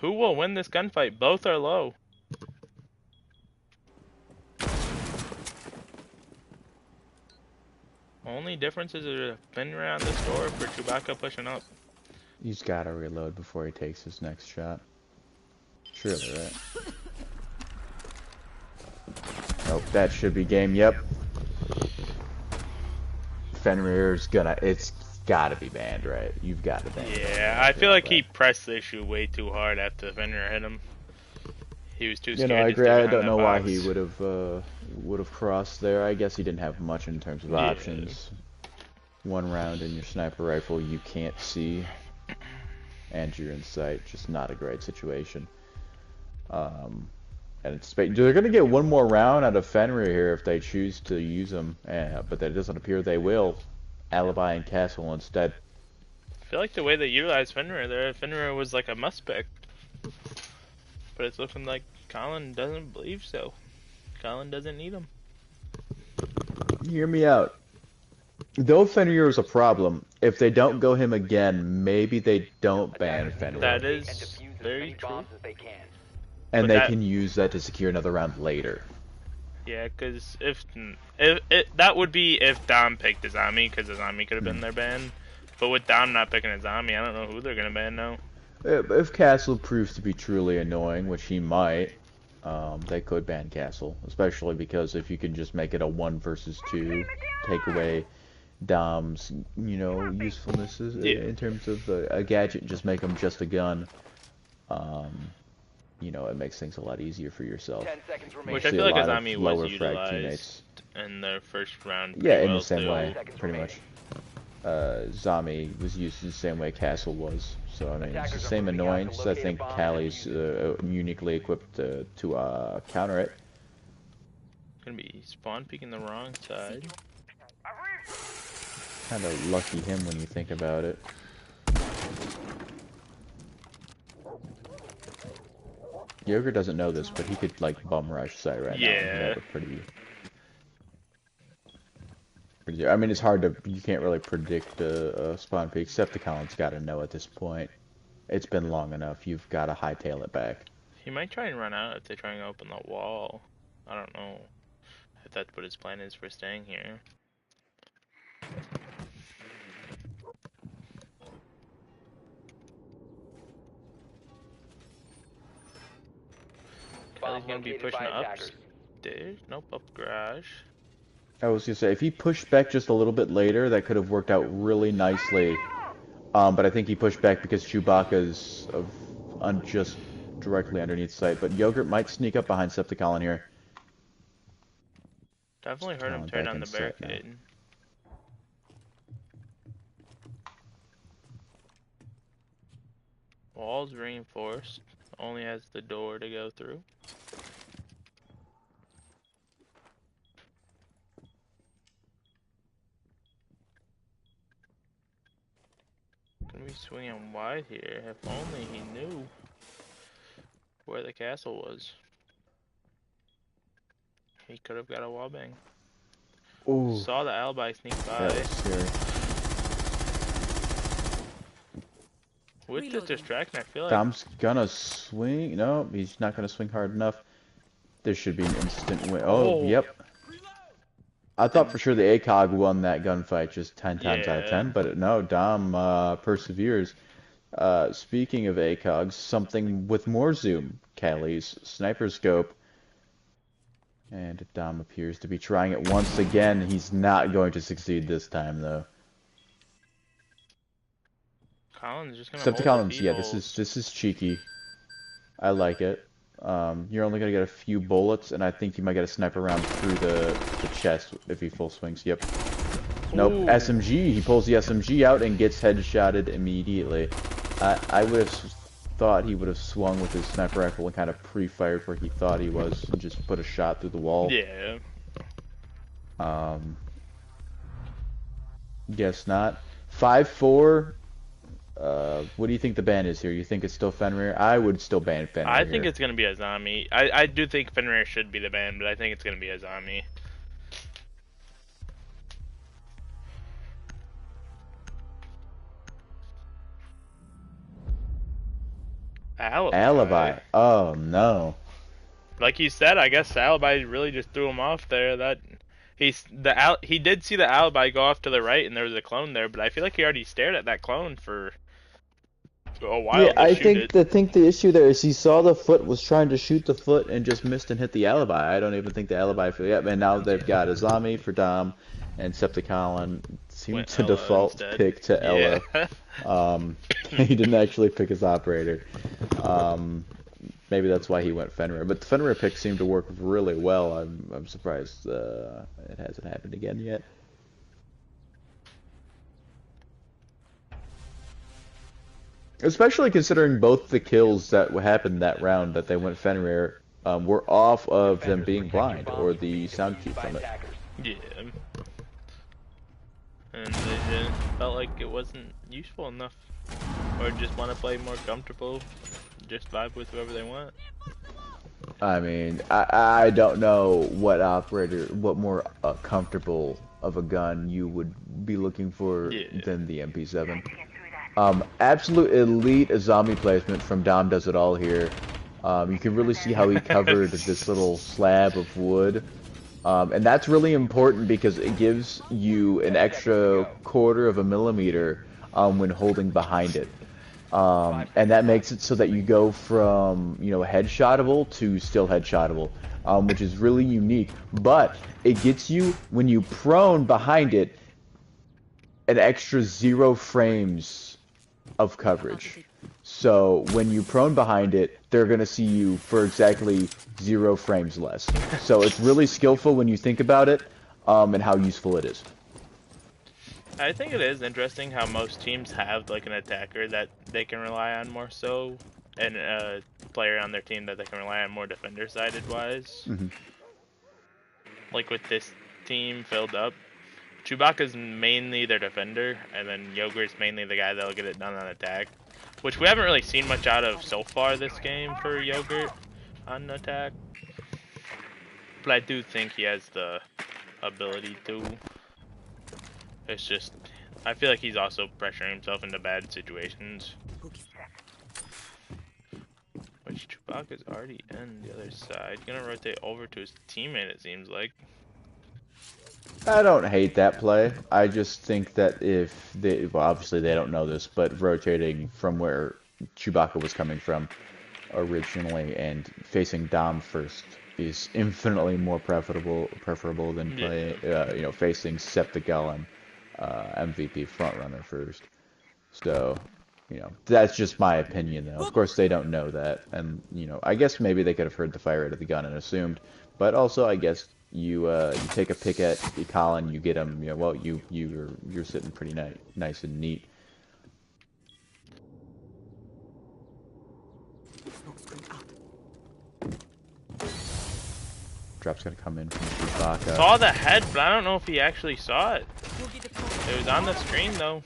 A: Who will win this gunfight? Both are low. Only difference is a pin around this door for Chewbacca pushing up.
B: He's gotta reload before he takes his next shot. Surely, right? Nope, that should be game. Yep. Fenrir's gonna. It's gotta be banned, right? You've got to ban it.
A: Yeah, I feel like he pressed the issue way too hard after Fenrir hit him. He was too scared.
B: You know, I
A: to
B: agree.
A: stay
B: I
A: behind
B: don't
A: that
B: know why
A: box.
B: he would have crossed there. I guess he didn't have much in terms of options. One round in your sniper rifle you can't see, and you're in sight. Just not a great situation. And it's they're gonna get one more round out of Fenrir here if they choose to use him, but that doesn't appear they will. Alibi and Castle instead.
A: I feel like the way they utilized Fenrir there, Fenrir was like a must pick. But it's looking like Colin doesn't believe so. Colin doesn't need him.
B: Hear me out. Though Fenrir is a problem, if they don't go him again, maybe they don't ban Fenrir.
A: That is very true.
B: And
A: But
B: they
A: that-
B: can use that to secure another round later.
A: Yeah, because if that would be if Dom picked Azami, because Azami could have been their ban. But with Dom not picking Azami, I don't know who they're gonna ban now.
B: If Castle proves to be truly annoying, which he might, they could ban Castle. Especially because if you can just make it a 1 versus 2, take away Dom's, you know, usefulnesses in terms of a gadget, and just make him just a gun. you know, it makes things a lot easier for yourself.
C: 10 seconds remaining.
A: Which I
B: See
A: feel
B: a
A: like
B: lot of
A: Azami was
B: lower frag
A: utilized
B: teammates.
A: in the first round
B: Yeah,
A: pretty
B: in
A: well
B: the same
A: too.
B: way,
C: Seconds
B: pretty
C: remaining.
B: much. Zami was used the same way Castle was. So, I mean, it's the
C: Attackers are
B: same
C: moving out to
B: annoyance. I
C: locate a
B: think
C: bomb and
B: Callie's
C: defuse
B: uniquely equipped to counter it.
A: Gonna be spawn peeking the wrong side.
B: Kind of lucky him when you think about it. Yoger doesn't know this, but he could, like, bum rush site right now. And
A: Yeah.
B: have a pretty... I mean, it's hard to... You can't really predict a spawn peek, except the Collins got to know at this point. It's been long enough. You've got to hightail it back.
A: He might try and run out if they try and open the wall. I don't know if that's what his plan is for staying here. Kelly's gonna be pushing upstairs. Nope, up garage.
B: I was gonna say, if he pushed back just a little bit later, that could have worked out really nicely. But I think he pushed back because Chewbacca's just directly underneath sight. But Yogurt might sneak up behind Septicon here.
A: Definitely heard him turn on the barricade. Wall's reinforced. Only has the door to go through. Gonna be swinging wide here. If only he knew where the castle was. He could have got a wallbang.
B: Ooh,
A: Saw the alibi sneak by.
B: that was scary.
A: With the distraction, I feel like
B: Dom's gonna swing. No, he's not gonna swing hard enough. There should be an instant win. Oh, yep. I thought for sure the ACOG won that gunfight just 10 times out of 10, but no, Dom perseveres. Speaking of ACOGs, something with more zoom. Callie's sniper scope. And Dom appears to be trying it once again. He's not going to succeed this time, though.
A: Collins just gonna
B: Except to
A: hold
B: Collins,
A: the
B: yeah,
A: people.
B: this is cheeky. I like it. You're only gonna get a few bullets, and I think you might get a sniper round through the chest if he full swings. Yep. Nope.
A: Ooh.
B: SMG. He pulls the SMG out and gets headshotted immediately. I would have thought he would have swung with his sniper rifle and kind of pre-fired where he thought he was, and just put a shot through the wall.
A: Yeah.
B: Guess not. 5-4. What do you think the ban is here? You think it's still Fenrir? I would still ban Fenrir.
A: I think
B: here.
A: it's gonna be Azami. I do think Fenrir should be the ban, but I think it's gonna be Azami.
B: Alibi. Oh no.
A: Like you said, I guess Alibi really just threw him off there. That he did see the Alibi go off to the right, and there was a clone there, but I feel like he already stared at that clone for a while.
B: Yeah, I think the issue there is he saw the foot, was trying to shoot the foot, and just missed and hit the Alibi. I don't even think the Alibi for yep. And now they've got Azami for Dom, and Septicon seemed to
A: Ella
B: default
A: instead.
B: pick to Ella.
A: Yeah.
B: He didn't actually pick his operator. Maybe that's why he went Fenrir. But the Fenrir pick seemed to work really well. I'm surprised it hasn't happened again yet. Especially considering both the kills that happened that round that they went Fenrir were off of them being blind or the sound cue from it.
A: Yeah. And they just felt like it wasn't useful enough. Or just want to play more comfortable. Just vibe with whoever they want.
B: I mean, I don't know what more comfortable of a gun you would be looking for than the MP7. Absolute elite zombie placement from Dom Does It All here. You can really see how he covered this little slab of wood. And that's really important because it gives you an extra 1/4 of a millimeter when holding behind it. And that makes it so that you go from, headshotable to still headshotable, which is really unique. But it gets you, when you prone behind it, an extra 0 frames of coverage. So when you prone behind it, they're gonna see you for exactly 0 frames less. So it's really skillful when you think about it, and how useful it is.
A: I think it is interesting how most teams have like an attacker that they can rely on more so, and a player on their team that they can rely on more defender-sided wise.
B: Hmm.
A: Like with this team filled up, Chewbacca's mainly their defender, and then Yogurt's mainly the guy that'll get it done on attack, which we haven't really seen much out of so far this game for Yogurt on attack. But I do think he has the ability to. It's just, I feel like he's also pressuring himself into bad situations. Which Chewbacca's already in the other side. Gonna rotate over to his teammate, it seems like.
B: I don't hate that play. I just think that if they, well, obviously they don't know this, but rotating from where Chewbacca was coming from originally and facing Dom first is infinitely more preferable than play, facing Septigalon, MVP frontrunner first. So, that's just my opinion, though. Of course, they don't know that, and I guess maybe they could have heard the fire rate of the gun and assumed, but also I guess you take a pick at Colin, you get him. Well, you're sitting pretty nice and neat. Drop's gonna come in from Chewbacca.
A: Saw the head, but I don't know if he actually saw it. It was on the screen though.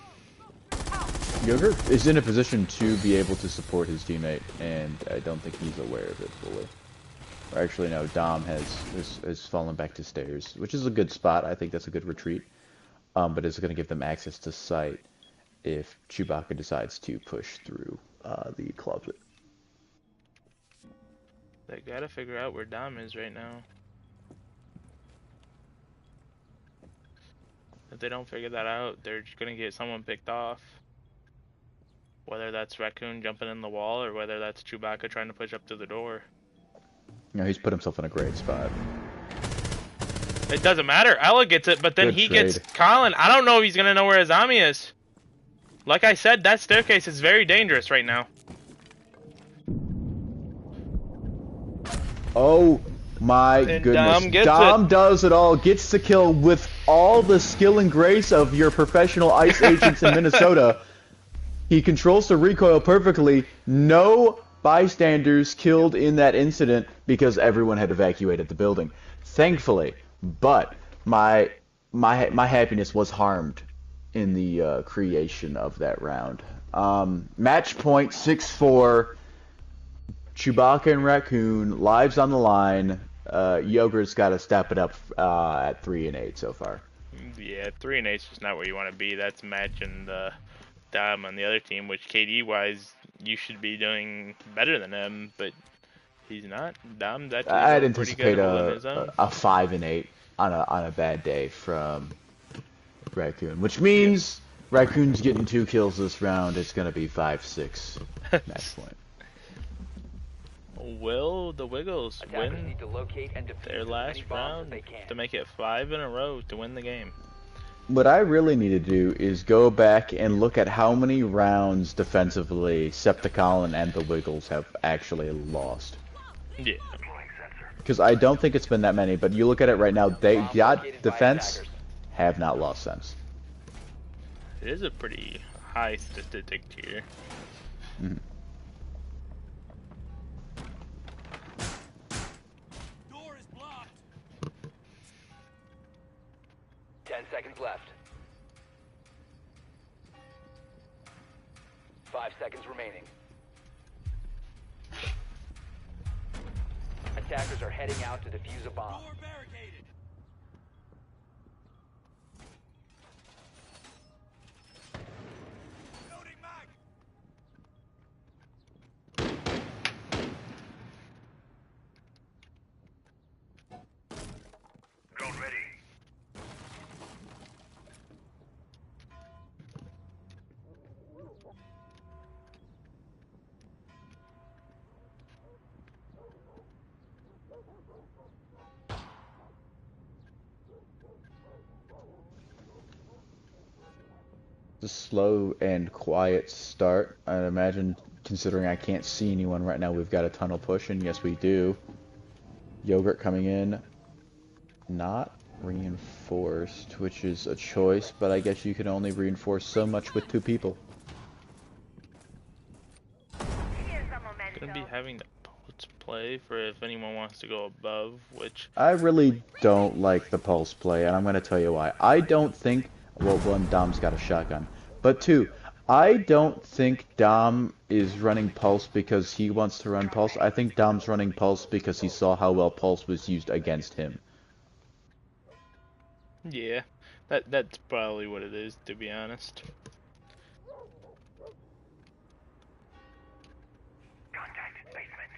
B: Yogurt is in a position to be able to support his teammate, and I don't think he's aware of it fully. Or actually, no, Dom has fallen back to stairs, which is a good spot. I think that's a good retreat. But it's going to give them access to sight if Chewbacca decides to push through the closet.
A: They gotta figure out where Dom is right now. If they don't figure that out, they're just gonna get someone picked off. Whether that's Raccoon jumping in the wall or whether that's Chewbacca trying to push up to the door.
B: He's put himself in a great spot.
A: It doesn't matter. Ella gets it, but then
B: Good
A: he
B: trade.
A: gets Colin. I don't know if he's gonna know where Azami is. Like I said, that staircase is very dangerous right now.
B: Oh my
A: And
B: goodness.
A: Dom gets it.
B: Does it all, gets the kill with all the skill and grace of your professional ice agents in Minnesota. He controls the recoil perfectly. No bystanders killed in that incident because everyone had evacuated the building. Thankfully, but my happiness was harmed in the creation of that round. Match point 6-4. Chewbacca and Raccoon, lives on the line. Yogurt's got to step it up at 3 and 8 so far.
A: Yeah, 3 and 8's just not where you want to be. That's matching the Dom on the other team, which KD wise you should be doing better than him, but he's not. Dom's actually
B: I'd
A: doing pretty
B: anticipate
A: good holding his own.
B: a 5 and 8 on a bad day from Raccoon, which means Raccoon's getting 2 kills this round. It's gonna be 5-6 match point.
A: Will the Wiggles
C: Attackers
A: win
C: need to locate and defuse
A: their
C: as
A: last
C: many bombs as
A: round
C: they can.
A: to make it 5 in a row to win the game?
B: What I really need to do is go back and look at how many rounds defensively Septicolin and the Wiggles have actually lost.
A: Yeah.
B: Because I don't think it's been that many, but you look at it right now, they got defense, have not lost since.
A: It is a pretty high statistic here.
B: Mm-hmm.
C: Door is blocked. 10 seconds left. 5 seconds remaining. Attackers are heading out to defuse a bomb. Door barricaded. Loading mag. Drone ready.
B: The slow and quiet start. I'd imagine considering I can't see anyone right now, we've got a tunnel push, and yes, we do. Yogurt coming in. Not reinforced, which is a choice, but I guess you can only reinforce so much with 2 people.
D: Here's the
A: Gonna be
D: momentum.
A: having the pulse play for if anyone wants to go above, which
B: I really don't like the pulse play, and I'm going to tell you why. I don't think, well, one, Dom's got a shotgun, but 2, I don't think Dom is running pulse because he wants to run pulse. I think Dom's running pulse because he saw how well pulse was used against him.
A: yeah, that's probably what it is, to be honest.
C: Contact basement.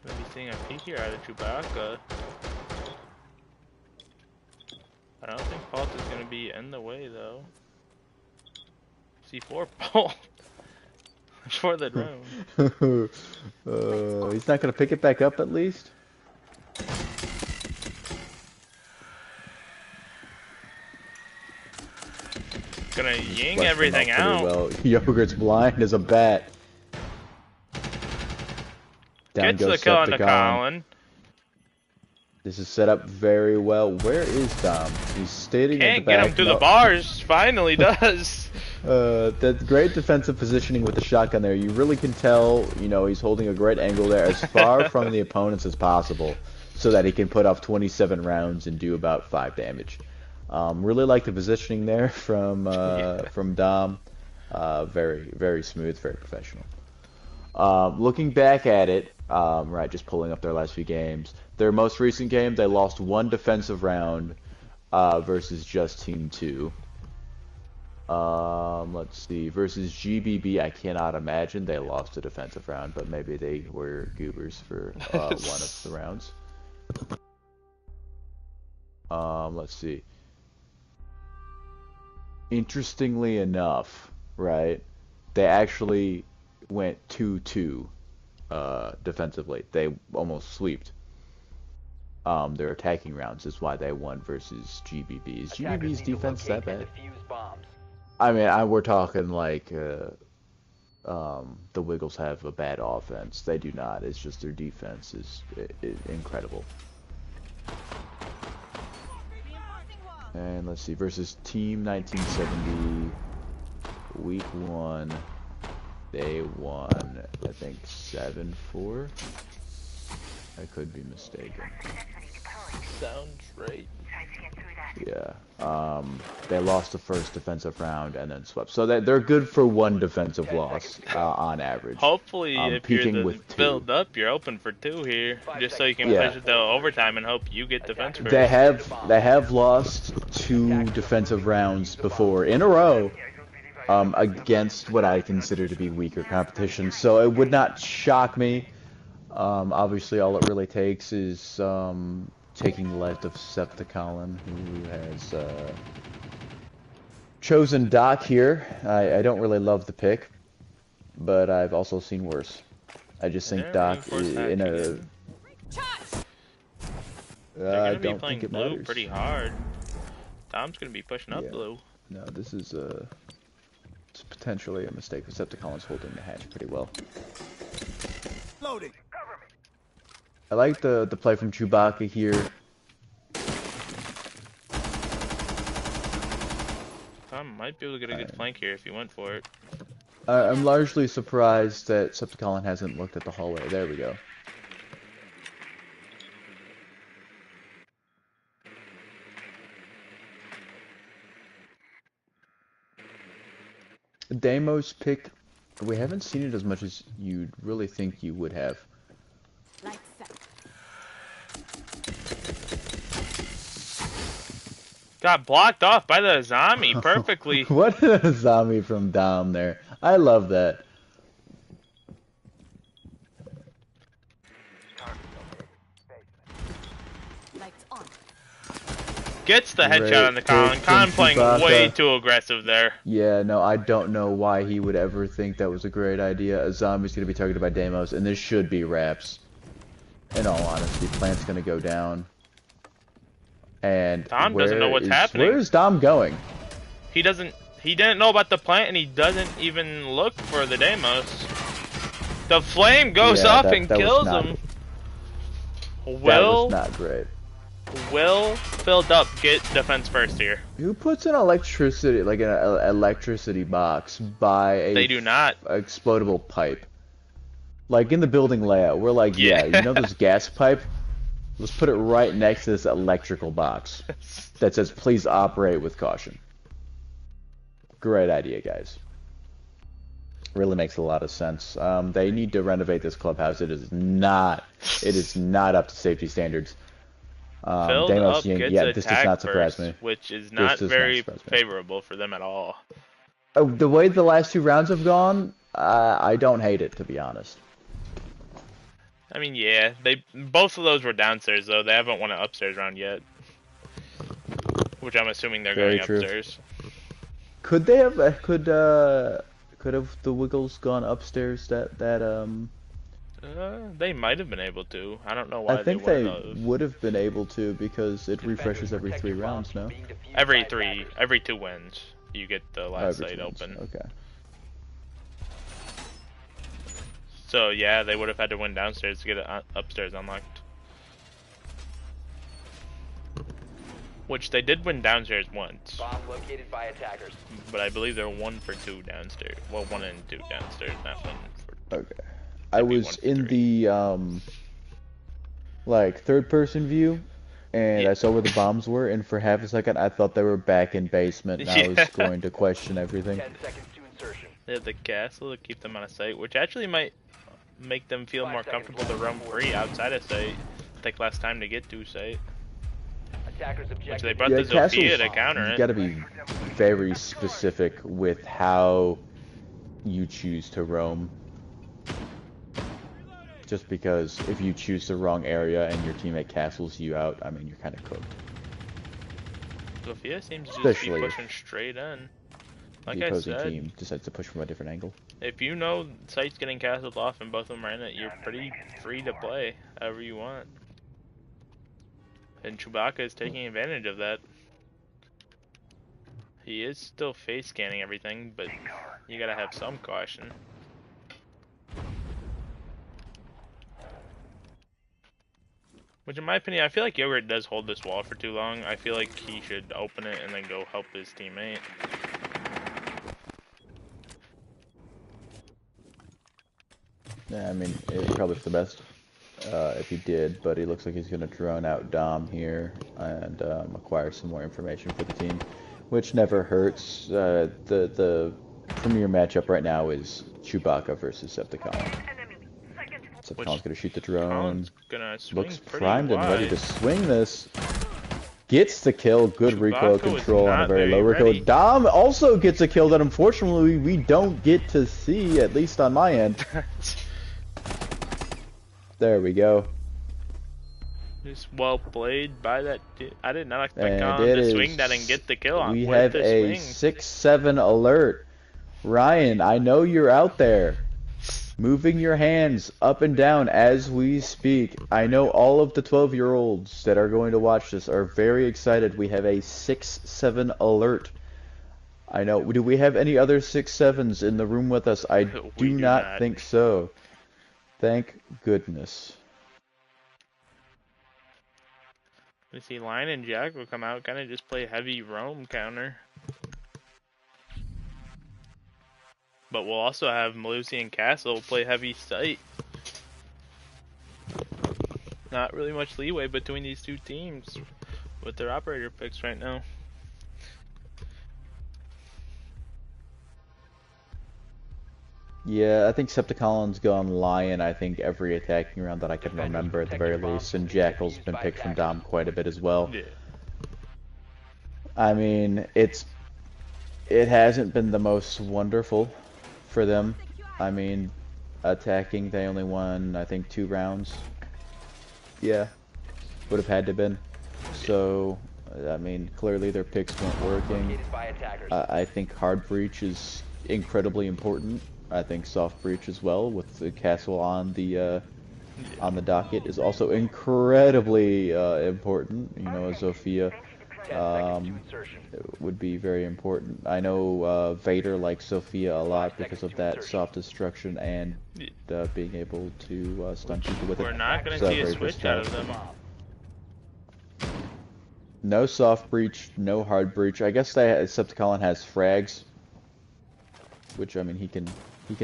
A: Maybe seeing a peek here out of Chewbacca. I don't think Pulse is gonna be in the way though. C4 Pulse for the drone.
B: He's not going to pick it back up at least?
A: Gonna ying
B: Fleshed him
A: everything
B: up pretty
A: out.
B: well. Yogurt's blind as a bat. Down
A: Gets the
B: goes
A: kill on the
B: Septicon.
A: Colin.
B: This is set up very well. Where is Dom? He's standing at
A: Can't
B: the
A: get
B: back.
A: him through the bars. Finally does.
B: That great defensive positioning with the shotgun there. You really can tell, you know, he's holding a great angle there as far from the opponents as possible so that he can put off 27 rounds and do about 5 damage. Really like the positioning there from Dom. Very, very smooth, very professional. Looking back at it, right, just pulling up their last few games. Their most recent game, they lost 1 defensive round versus just Team 2. Let's see, versus GBB, I cannot imagine they lost a defensive round, but maybe they were goobers for one of the rounds. Let's see. Interestingly enough, right, they actually went 2-2 defensively. They almost sweeped. Their attacking rounds is why they won versus GBB. Is GBB's defense that bad? I mean, we're talking like the Wiggles have a bad offense. They do not. It's just their defense is incredible. And let's see, versus Team 1970, week 1, they won, I think, 7-4. I could be mistaken.
A: Sounds right.
B: Yeah. They lost the first defensive round and then swept. So they're good for 1 defensive loss on average.
A: Hopefully, if you're
B: peaking
A: the
B: with 2.
A: build up, you're open for 2 here, just so you can
B: Yeah.
A: push it to overtime and hope you get defense first.
B: They have lost 2 defensive rounds before in a row against what I consider to be weaker competition. So it would not shock me. Obviously, all it really takes is taking left of Septicon, who has chosen Doc here. I don't really love the pick, but I've also seen worse. I just think
A: Yeah,
B: Doc
A: reinforce
B: is
A: that
B: in a.
A: again. They're
B: I
A: gonna be
B: don't
A: playing
B: think it
A: blue
B: matters.
A: pretty hard. Tom's gonna be pushing up
B: Yeah.
A: blue.
B: No, this is it's potentially a mistake. Decepticon's holding the hatch pretty well.
C: Loading.
B: I like the play from Chewbacca here.
A: Tom might be able to get a good flank here if he went for it.
B: I'm largely surprised that Septicon hasn't looked at the hallway. There we go. Deimos pick, we haven't seen it as much as you'd really think you would have.
A: Got blocked off by the zombie perfectly.
B: What a zombie from down there. I love that.
A: Gets the
B: Great
A: headshot on the Colin.
B: pick from
A: Colin playing
B: Chewbacca.
A: way too aggressive there.
B: Yeah, no, I don't know why he would ever think that was a great idea. A zombie's gonna be targeted by Deimos, and this should be Raps. In all honesty, Plant's gonna go down. And
A: Dom doesn't know what's happening.
B: Where is Dom going?
A: He didn't know about the plant, and he doesn't even look for the Deimos. The flame goes up and kills him.
B: That was not great.
A: Will filled up get defense first here.
B: Who puts an electricity, like an electricity box by a
A: They do not.
B: Explodable pipe? Like in the building layout, we're like, yeah, you know this gas pipe? Let's put it right next to this electrical box that says, please operate with caution. Great idea, guys. Really makes a lot of sense. They need to renovate this clubhouse. It is not up to safety standards.
A: Filled up gets
B: this does not surprise me.
A: Which is not very favorable for them at all.
B: The way the last 2 rounds have gone, I don't hate it, to be honest.
A: I mean, yeah, both of those were downstairs though. They haven't won an upstairs round yet, which I'm assuming they're going upstairs.
B: Could they have? Could have the Wiggles gone upstairs?
A: They might have been able to. I don't know why.
B: I think they would have been able to because it refreshes every 3 rounds. No.
A: Every 2 wins, you get the last site open.
B: Okay.
A: So yeah, they would have had to win downstairs to get it upstairs unlocked. Which they did win downstairs once.
E: Bomb located by attackers.
A: But I believe they're 1 for 2 downstairs. Well, 1 and 2 downstairs, not 1 for.
B: Okay. I was in the like 3rd-person view, and I saw where the bombs were, and for half a second I thought they were back in basement, and I was going to question everything.
E: 10 seconds to insertion.
A: They have the castle to keep them out of sight, which actually might make them feel more comfortable to roam free outside of sight. Take less time to get to sight.
E: Attackers
A: Which
E: objective.
A: they brought the Zofia to counter it.
B: You gotta be very specific with how you choose to roam. Just because if you choose the wrong area and your teammate castles you out, I mean, you're kind of cooked.
A: Zofia seems to just be pushing straight in. Like
B: the
A: I
B: opposing
A: said,
B: team decides to push from a different angle.
A: if you know sight's getting castled off and both of them are in it, you're pretty free to play however you want. And Chewbacca is taking advantage of that. He is still face scanning everything, but you gotta have some caution. Which in my opinion, I feel like Yogurt does hold this wall for too long. I feel like he should open it and then go help his teammate.
B: Yeah, I mean, it's probably for the best if he did, but he looks like he's going to drone out Dom here and acquire some more information for the team, which never hurts. The premier matchup right now is Chewbacca versus Septicon. Septicon's going to shoot the drone. Looks primed and ready to swing this. Gets the kill. Good recoil control on a very low recoil. Dom also gets a kill that unfortunately we don't get to see, at least on my end. There we go.
A: Just well played by that. I did not expect Colin to swing that and get the kill on.
B: We have a 6-7 alert. Ryan, I know you're out there. Moving your hands up and down as we speak. I know all of the 12-year-olds that are going to watch this are very excited. We have a 6-7 alert. I know. Do we have any other 6-7s in the room with us? I do not think so. Thank goodness.
A: We see Lion and Jack will come out, kind of just play heavy roam counter. But we'll also have Malusi and Castle play heavy sight. Not really much leeway between these two teams with their operator picks right now.
B: Yeah, I think Septicon's gone Lion, I think every attacking round that I can remember at the very least, and Jackal's been picked from Dom quite a bit as well.
A: Yeah.
B: I mean, it hasn't been the most wonderful for them. I mean, attacking, they only won, I think, 2 rounds. Yeah, would have had to been. So, I mean, clearly their picks weren't working. I think hard breach is incredibly important. I think soft breach as well, with the castle on the on the docket is also incredibly important. You know, Zofia
E: 10 seconds to
B: um,
E: insertion.
B: would be very important. I know Vader likes Sophia a lot
E: 5
B: because
E: seconds
B: of
E: to
B: that
E: insertion.
B: soft destruction and being able to stun people with it.
A: We're not gonna
B: So
A: see a
B: very
A: switch out
B: versatile.
A: of them.
B: No soft breach, no hard breach. I guess that Septicon has frags, which I mean he can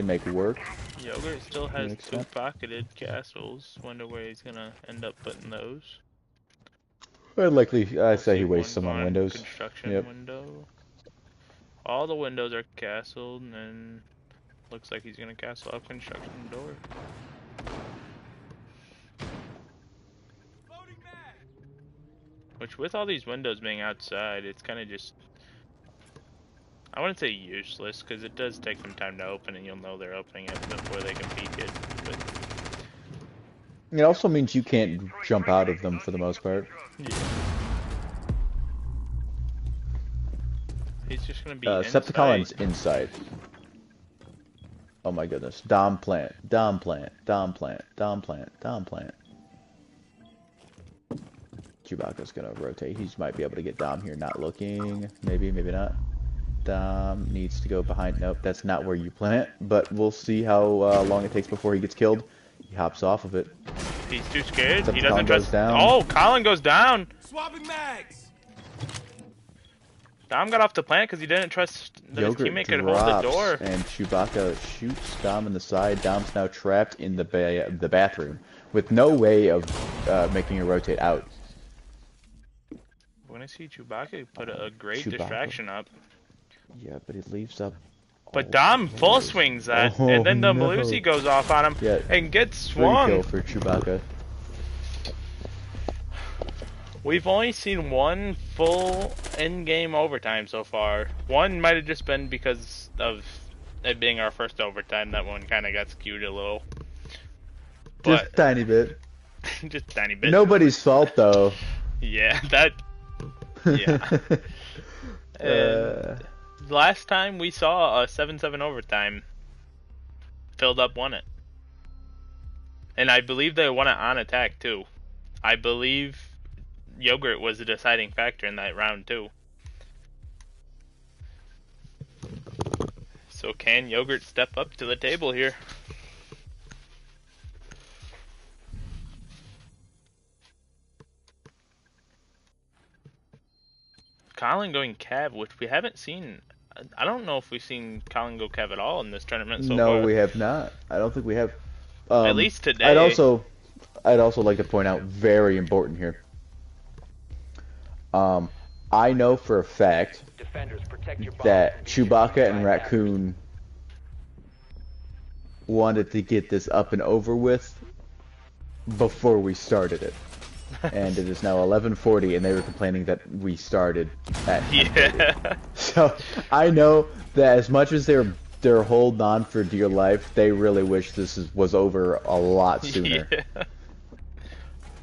B: make work
A: Yogurt still
B: to an
A: has two
B: extent.
A: pocketed castles. Wonder where he's gonna end up putting those.
B: I'd likely I
A: We'll
B: say
A: see
B: he wastes
A: one
B: some on
A: going
B: windows.
A: construction
B: Yep.
A: window. All the windows are castled, and then looks like he's gonna castle out construction door. Which, with all these windows being outside, it's kind of just, I wouldn't say useless, because it does take them time to open, and you'll know they're opening it before they can peek it. But
B: It also means you can't jump out of them for the most part.
A: yeah, he's just gonna be
B: Septicolon's
A: inside.
B: inside. Oh my goodness. Dom plant, Dom plant, Dom plant, Dom plant, Dom plant. Chewbacca's gonna rotate. He might be able to get Dom here, not looking. Maybe, maybe not. Dom needs to go behind. Nope, that's not where you plant. But we'll see how long it takes before he gets killed. He hops off of it.
A: He's too scared. He
B: Septicon
A: doesn't
B: goes
A: trust.
B: down.
A: Oh, Colin goes down.
C: Swapping mags.
A: Dom got off the plant because he didn't trust that his
B: Yogurt
A: teammate could hold the
B: drops,
A: door.
B: and Chewbacca shoots Dom in the side. Dom's now trapped in the bathroom with no way of making her rotate out.
A: We're gonna see Chewbacca put a great
B: Chewbacca.
A: distraction up.
B: Yeah, but it leaves up.
A: But
B: all
A: Dom
B: the
A: full
B: players.
A: swings that,
B: Oh,
A: and then the
B: no.
A: Malusi goes off on him
B: Yeah,
A: and gets
B: free kill
A: swung.
B: for Chewbacca.
A: We've only seen one full in-game overtime so far. One might have just been because of it being our first overtime. That one kind of got skewed a little.
B: Just
A: But
B: a tiny bit.
A: just a tiny bit.
B: Nobody's fault though.
A: Yeah, that. Yeah. And last time we saw a 7-7 overtime, filled up won it. And I believe they won it on attack too. I believe Yogurt was the deciding factor in that round too. So can Yogurt step up to the table here? Colin going Cav, which we haven't seen. I don't know if we've seen Colin go Cav at all in this tournament so
B: No,
A: far.
B: we have not. I don't think we have.
A: At least today.
B: I'd also like to point out, very important here. I know for a fact
E: Defenders, protect your bombs
B: that
E: from being
B: Chewbacca
E: defused
B: and
E: by
B: Raccoon wanted to get this up and over with before we started it. And it is now 11:40, and they were complaining that we started at 10:40.
A: Yeah.
B: So I know that as much as they're holding on for dear life, they really wish was over a lot sooner.
A: Yeah.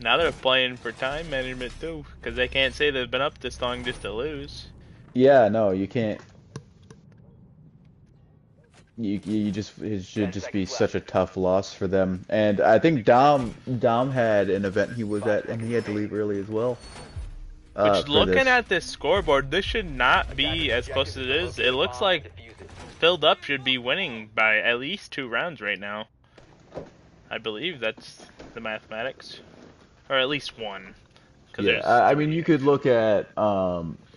A: Now they're playing for time management too, because they can't say they've been up this long just to lose.
B: Yeah, no, you can't. You just it should just be such a tough loss for them. And I think Dom had an event he was at, and he had to leave early as well.
A: Which,
B: for
A: looking
B: this.
A: at this scoreboard, this should not be as close as it is. It looks like Filled Up should be winning by at least 2 rounds right now. I believe that's the mathematics. Or at least 1.
B: Yeah, I mean, you could look at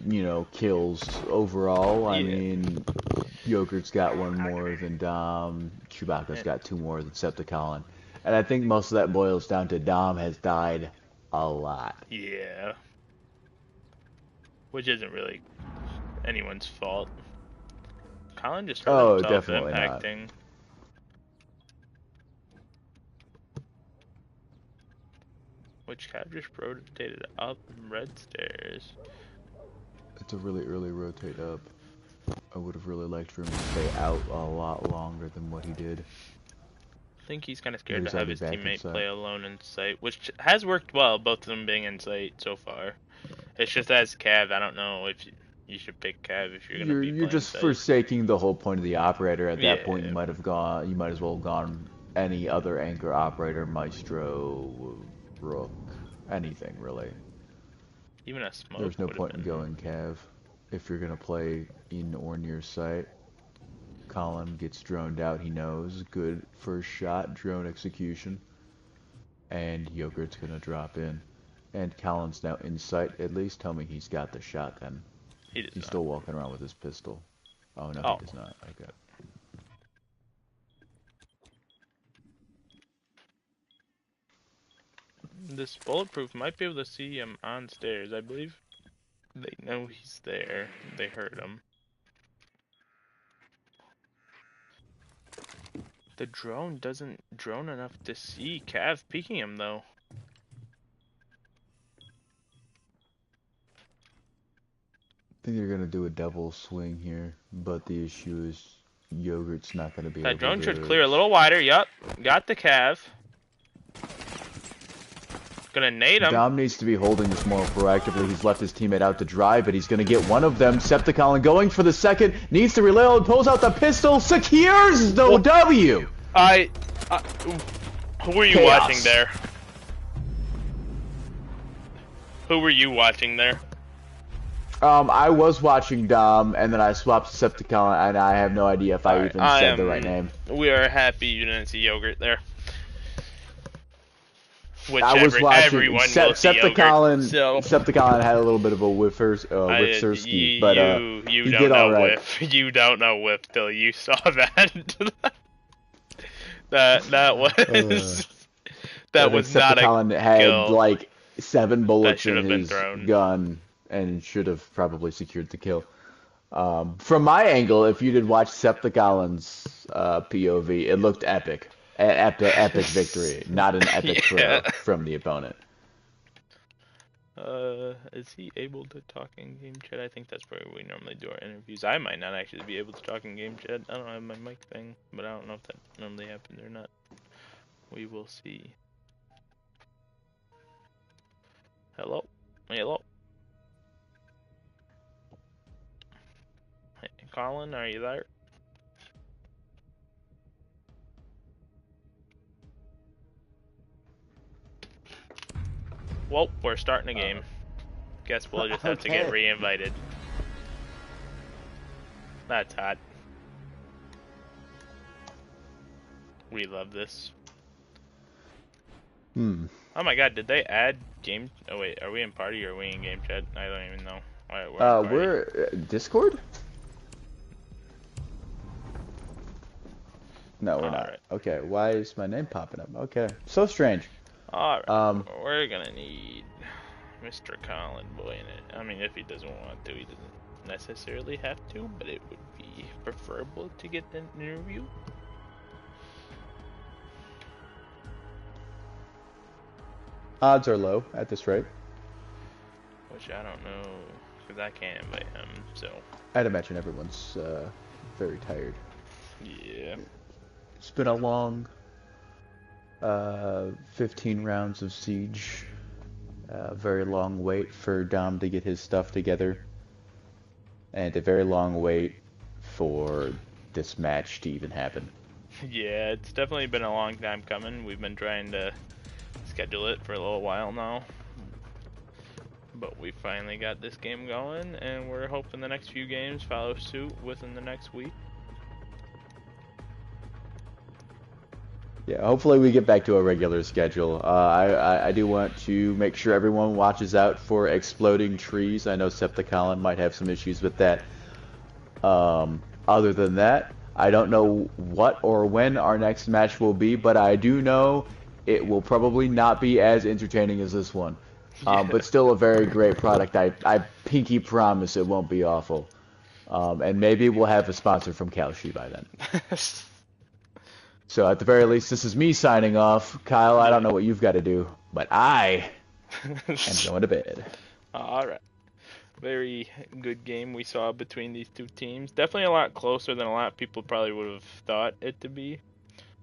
B: you know, kills overall. I
A: Yeah.
B: mean, Yogurt's got 1 more than Dom. Chewbacca's got 2 more than Septicon. And I think most of that boils down to Dom has died a lot.
A: Yeah. Which isn't really anyone's fault. Colin just hurt
B: Oh,
A: himself
B: definitely not.
A: impacting. Which Cav just rotated up red stairs.
B: It's a really early rotate up. I would have really liked for him to stay out a lot longer than what he did.
A: I think he's kind of scared
B: He's
A: to have
B: already
A: his
B: back
A: teammate
B: inside.
A: play alone in sight, which has worked well, both of them being in sight so far. It's just as Cav, I don't know if you should pick Cav if you're gonna be
B: You're
A: playing
B: just
A: sight.
B: forsaking the whole point of the operator. At that point,
A: Yeah.
B: you might as well have gone any other anchor operator, Maestro, Rook, anything really.
A: Even a smoke
B: There's no
A: would have
B: point in
A: been.
B: going Cav if you're gonna play in or near site. Colin gets droned out, he knows. Good first shot, drone execution. And Yogurt's gonna drop in. And Colin's now in sight. At least tell me he's got the shot then.
A: He does
B: He's
A: not.
B: still walking around with his pistol. Oh no, he
A: Oh.
B: does not. Okay.
A: This bulletproof might be able to see him on stairs. I believe they know he's there. They heard him. The drone doesn't drone enough to see Cav peeking him though.
B: I think they're gonna do a double swing here, but the issue is Yogurt's not gonna be
A: That
B: able
A: drone
B: to.
A: should clear a little wider. Yup. Got the Cav. Gonna nade him.
B: Dom needs to be holding this more proactively. He's left his teammate out to dry, but he's going to get one of them. Septicon going for the second. Needs to reload. Pulls out the pistol. Secures the W.
A: Who were you
B: Chaos.
A: watching there? Who were you watching there?
B: I was watching Dom, and then I swapped to Septicon, and I have no idea if I even said the right name.
A: We are happy you didn't see Yogurt there. Which
B: I was watching.
A: everyone will see Yogurt. So
B: Septicon had a little bit of a whifferski, but
A: you
B: he
A: don't
B: did
A: know
B: all right.
A: whiff. You don't know whiff till you saw that. that was that was not a
B: Septicon had
A: kill.
B: like 7 bullets
A: should
B: in
A: have been
B: his
A: thrown.
B: gun and should have probably secured the kill. From my angle, if you did watch Septicon's POV, it looked epic. Epic victory, not an epic throw from the opponent.
A: Is he able to talk in game chat? I think that's where we normally do our interviews. I might not actually be able to talk in game chat. I don't have my mic thing, but I don't know if that normally happens or not. We will see. Hello? Hello? Hey, Colin, are you there? Well, we're starting a game. Guess we'll just have to get re-invited. That's hot. We love this. Oh my god, did they add game? Oh wait, are we in party or are we in game chat? I don't even know. Alright,
B: We're Discord? No, we're not.
A: Alright.
B: Okay, why is my name popping up? Okay, so strange.
A: Alright, we're gonna need Mr. Colin Boy in it. I mean, if he doesn't want to, he doesn't necessarily have to, but it would be preferable to get an interview.
B: Odds are low at this rate.
A: Which I don't know, because I can't invite him, so.
B: I'd imagine everyone's very tired.
A: Yeah.
B: It's been a long 15 rounds of Siege. Very long wait for Dom to get his stuff together. And a very long wait for this match to even happen.
A: Yeah, it's definitely been a long time coming. We've been trying to schedule it for a little while now. But we finally got this game going, and we're hoping the next few games follow suit within the next week.
B: Yeah, hopefully we get back to a regular schedule. I do want to make sure everyone watches out for exploding trees. I know Septicon might have some issues with that. Other than that, I don't know what or when our next match will be, but I do know it will probably not be as entertaining as this one. But still a very great product. I pinky promise it won't be awful. And maybe we'll have a sponsor from Kalshi by then. So at the very least, this is me signing off. Kyle, I don't know what you've got to do, but I am going to bed.
A: Alright. Very good game we saw between these two teams. Definitely a lot closer than a lot of people probably would have thought it to be.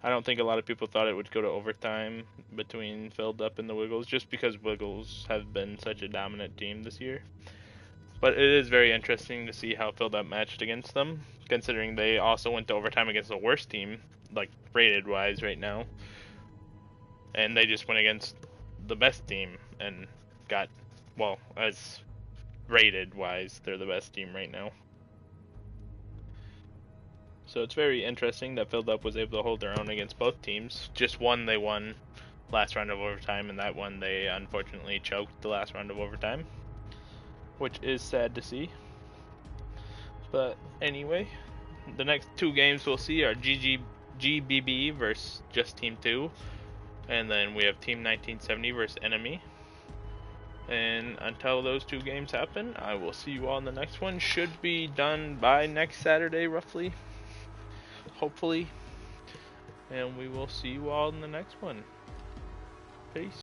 A: I don't think a lot of people thought it would go to overtime between Filled Up and the Wiggles, just because Wiggles have been such a dominant team this year. But it is very interesting to see how Filled Up matched against them, considering they also went to overtime against the worst team, like rated wise right now. And they just went against the best team and got, well, as rated wise, they're the best team right now. So it's very interesting that Filled Up was able to hold their own against both teams. Just one they won last round of overtime, and that one they unfortunately choked the last round of overtime, which is sad to see. But anyway, the next two games we'll see are GBB versus Just Team 2, and then we have Team 1970 versus Enemy. And until those two games happen, I will see you all in the next one. Should be done by next Saturday, roughly. Hopefully. And we will see you all in the next one. Peace.